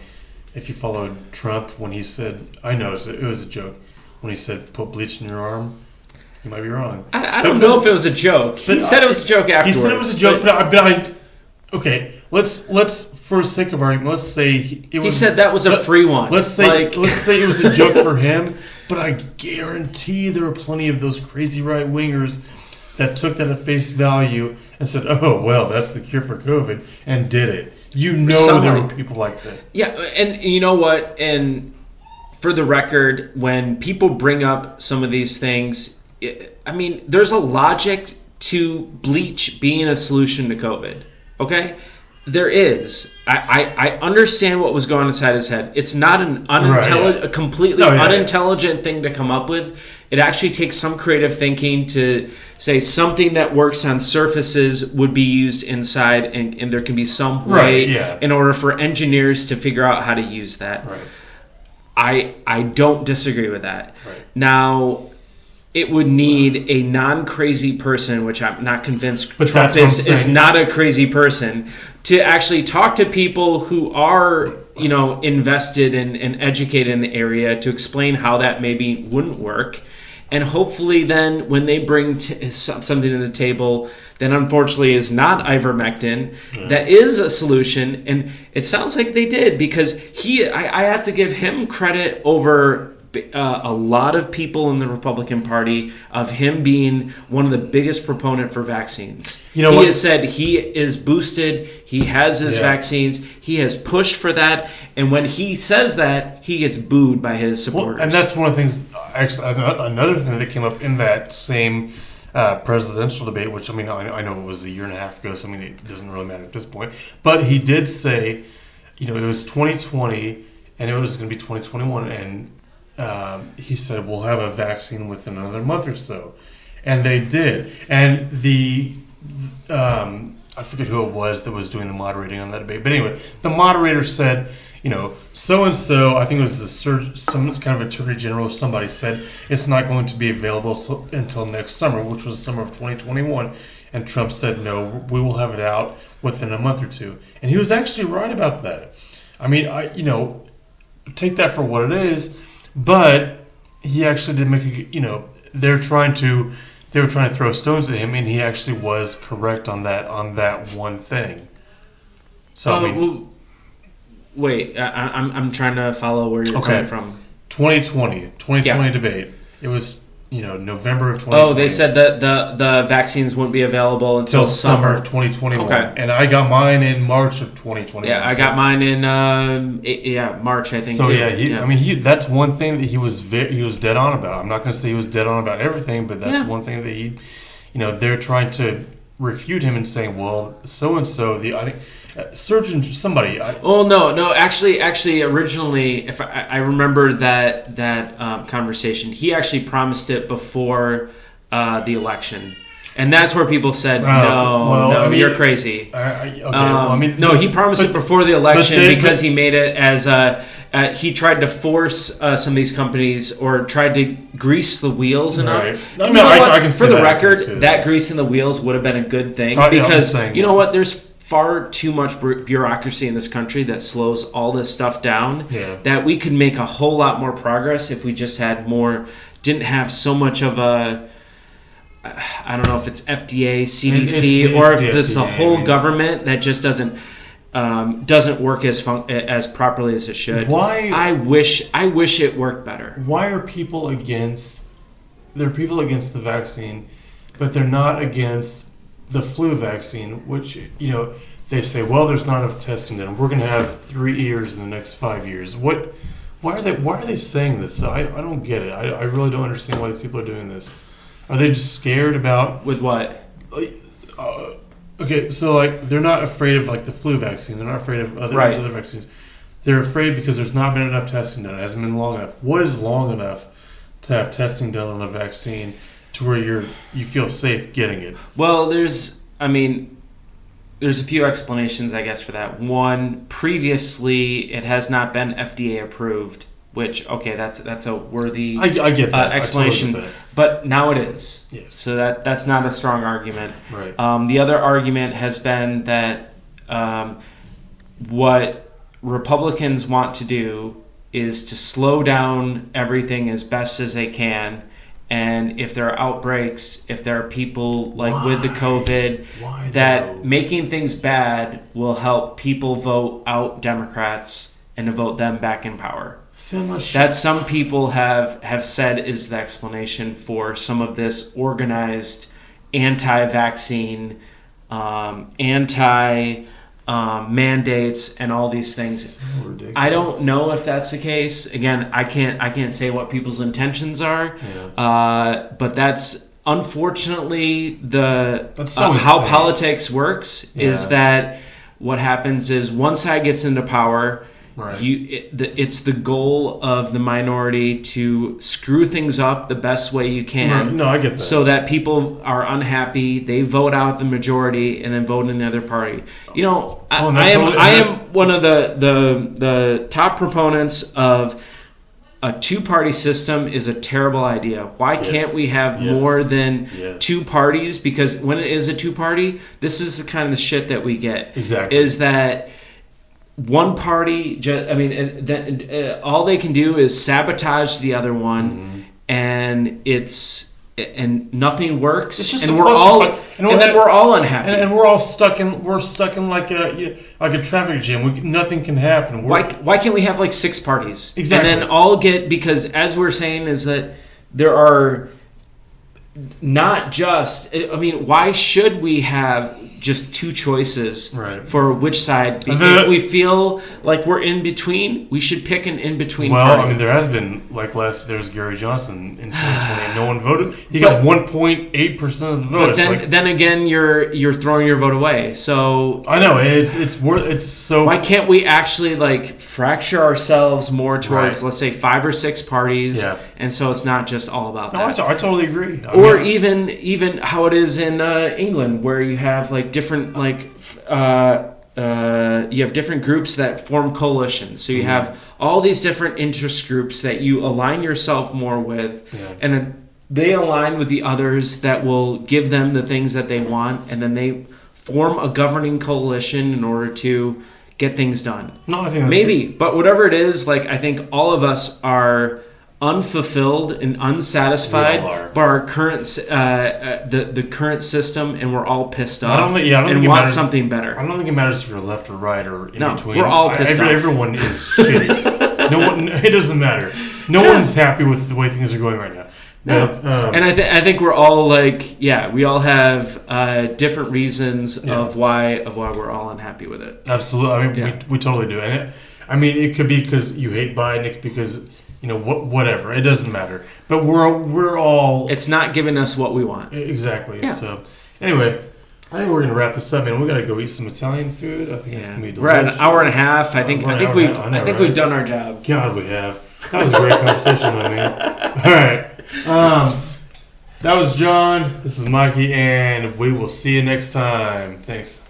If you followed Trump when he said, I know it was a joke, when he said put bleach in your arm, you might be wrong.
I don't know if it was a joke. He said it was a joke afterwards.
He said it was a joke, okay, let's for the sake of argument, let's say
he said that was a free one.
Let's say it was a joke for him, but I guarantee there are plenty of those crazy right-wingers that took that at face value and said, oh, well, that's the cure for COVID, and did it. There were people like that. Yeah,
and you know what? And for the record, when people bring up some of these things, there's a logic to bleach being a solution to COVID, okay? There is. I understand what was going on inside his head. It's not a completely unintelligent thing to come up with. It actually takes some creative thinking to say something that works on surfaces would be used inside, and there can be some way in order for engineers to figure out how to use that.
Right.
I don't disagree with that.
Right.
Now, it would need a non-crazy person, which I'm not convinced Trump is not a crazy person, to actually talk to people who are, invested and educated in the area, to explain how that maybe wouldn't work. And hopefully then when they bring something to the table that unfortunately is not ivermectin, that is a solution. And it sounds like they did, because I have to give him credit over a lot of people in the Republican Party, of him being one of the biggest proponent for vaccines. He has said he is boosted, he has his vaccines, he has pushed for that, and when he says that, he gets booed by his supporters.
Well, and that's one of the things, actually, another thing that came up in that same presidential debate, which, I know it was a year and a half ago, so it doesn't really matter at this point, but he did say, it was 2020, and it was going to be 2021, and he said, we'll have a vaccine within another month or so. And they did. And I forget who it was that was doing the moderating on that debate. But anyway, the moderator said, so and so. I think it was some kind of attorney general. Somebody said it's not going to be available until next summer, which was the summer of 2021. And Trump said, no, we will have it out within a month or two. And he was actually right about that. I mean, take that for what it is, but he actually did make they were trying to throw stones at him, and he actually was correct on that one thing. So
wait, I'm trying to follow where you're coming from.
2020 debate. It was November of 2020.
Oh, they said that the vaccines wouldn't be available until
summer of 2021.
Okay.
And I got mine in March of 2021.
Yeah, I got mine in March, I think.
So
too.
That's one thing that he was dead on about. I'm not going to say he was dead on about everything, but that's one thing that he, they're trying to refute him and saying, well, so and so surgeon somebody.
No. Actually, originally, if I remember that conversation, he actually promised it before the election, and that's where people said, you're crazy. No, he promised it before the election because he made it as he tried to force some of these companies or tried to grease the wheels enough.
Right.
I
can
for the record, that greasing the wheels would have been a good thing because what? There's far too much bureaucracy in this country that slows all this stuff down. That we could make a whole lot more progress if we just didn't have so much of a, I don't know if it's FDA, CDC, or if it's the whole government that just doesn't work as properly as it should.
Why?
I wish it worked better.
Why are people against? There are people against the vaccine, but they're not against the flu vaccine, which they say, well, there's not enough testing done. We're going to have 3 years in the next 5 years. Why are they saying this? I don't get it. I really don't understand why these people are doing this. Are they just scared about
with what?
Okay, so they're not afraid of the flu vaccine. They're not afraid of other vaccines. They're afraid because there's not been enough testing done. It hasn't been long enough. What is long enough to have testing done on a vaccine to where you feel safe getting it?
Well, there's a few explanations, I guess, for that. One, previously it has not been FDA approved, which that's a worthy
I get that
explanation.
I totally get that.
But now it is.
Yes.
So that's not a strong argument.
Right.
The other argument has been that what Republicans want to do is to slow down everything as best as they can. And if there are outbreaks, if there are people with the COVID, that making things bad will help people vote out Democrats and to vote them back in power. That some people have said is the explanation for some of this organized anti-vaccine, mandates and all these things.
So
I don't know if that's the case. Again, I can't say what people's intentions are. But that's unfortunately how politics works. Is that what happens is one side gets into power. Right. It's the goal of the minority to screw things up the best way you can.
Right. No, I get that.
So that people are unhappy, they vote out the majority, and then vote in the other party. I am one of the top proponents of a two-party system is a terrible idea. Why can't we have more than two parties? Because when it is a two-party, this is the kind of the shit that we get.
Exactly.
Is that one party, all they can do is sabotage the other one, and nothing works, and we're all unhappy,
and we're all stuck in like a traffic jam. Nothing can happen.
Why can't we have 6 parties?
Exactly,
and then all get, because as we're saying is that there are not just. Why should we have just 2 choices for which side? If we feel like we're in between, we should pick an in between.
Well, there has been there was Gary Johnson in 2020, and no one voted. He got 1.8% of the vote.
But then again, you're throwing your vote away. So
I know it's so.
Why can't we actually fracture ourselves more towards let's say 5 or 6 parties? Yeah. And so it's not just all about that.
I totally agree.
Or even how it is in England, where you have like different you have different groups that form coalitions. So you have all these different interest groups that you align yourself more with, and then they align with the others that will give them the things that they want, and then they form a governing coalition in order to get things done.
No, I think that's
maybe, but whatever it is, like I think all of us are unfulfilled and unsatisfied by our current the current system, and we're all pissed off and want something better.
I don't think it matters if you're left or right or in between.
We're all pissed off.
Everyone is shitty. No one. It doesn't matter. No one's happy with the way things are going right now.
No. And I think we're all like, we all have different reasons of why we're all unhappy with it.
Absolutely. I mean, we totally do. And it could be because you hate Biden. It could be because whatever. It doesn't matter. But we're all.
It's not giving us what we want.
Exactly. Yeah. So anyway, I think we're gonna wrap this up, and we gotta go eat some Italian food. I think it's gonna be delicious.
We're at an hour and a half. I think we've done our job.
God, we have. That was a great conversation, I mean. All right. That was John. This is Mikey, and we will see you next time. Thanks.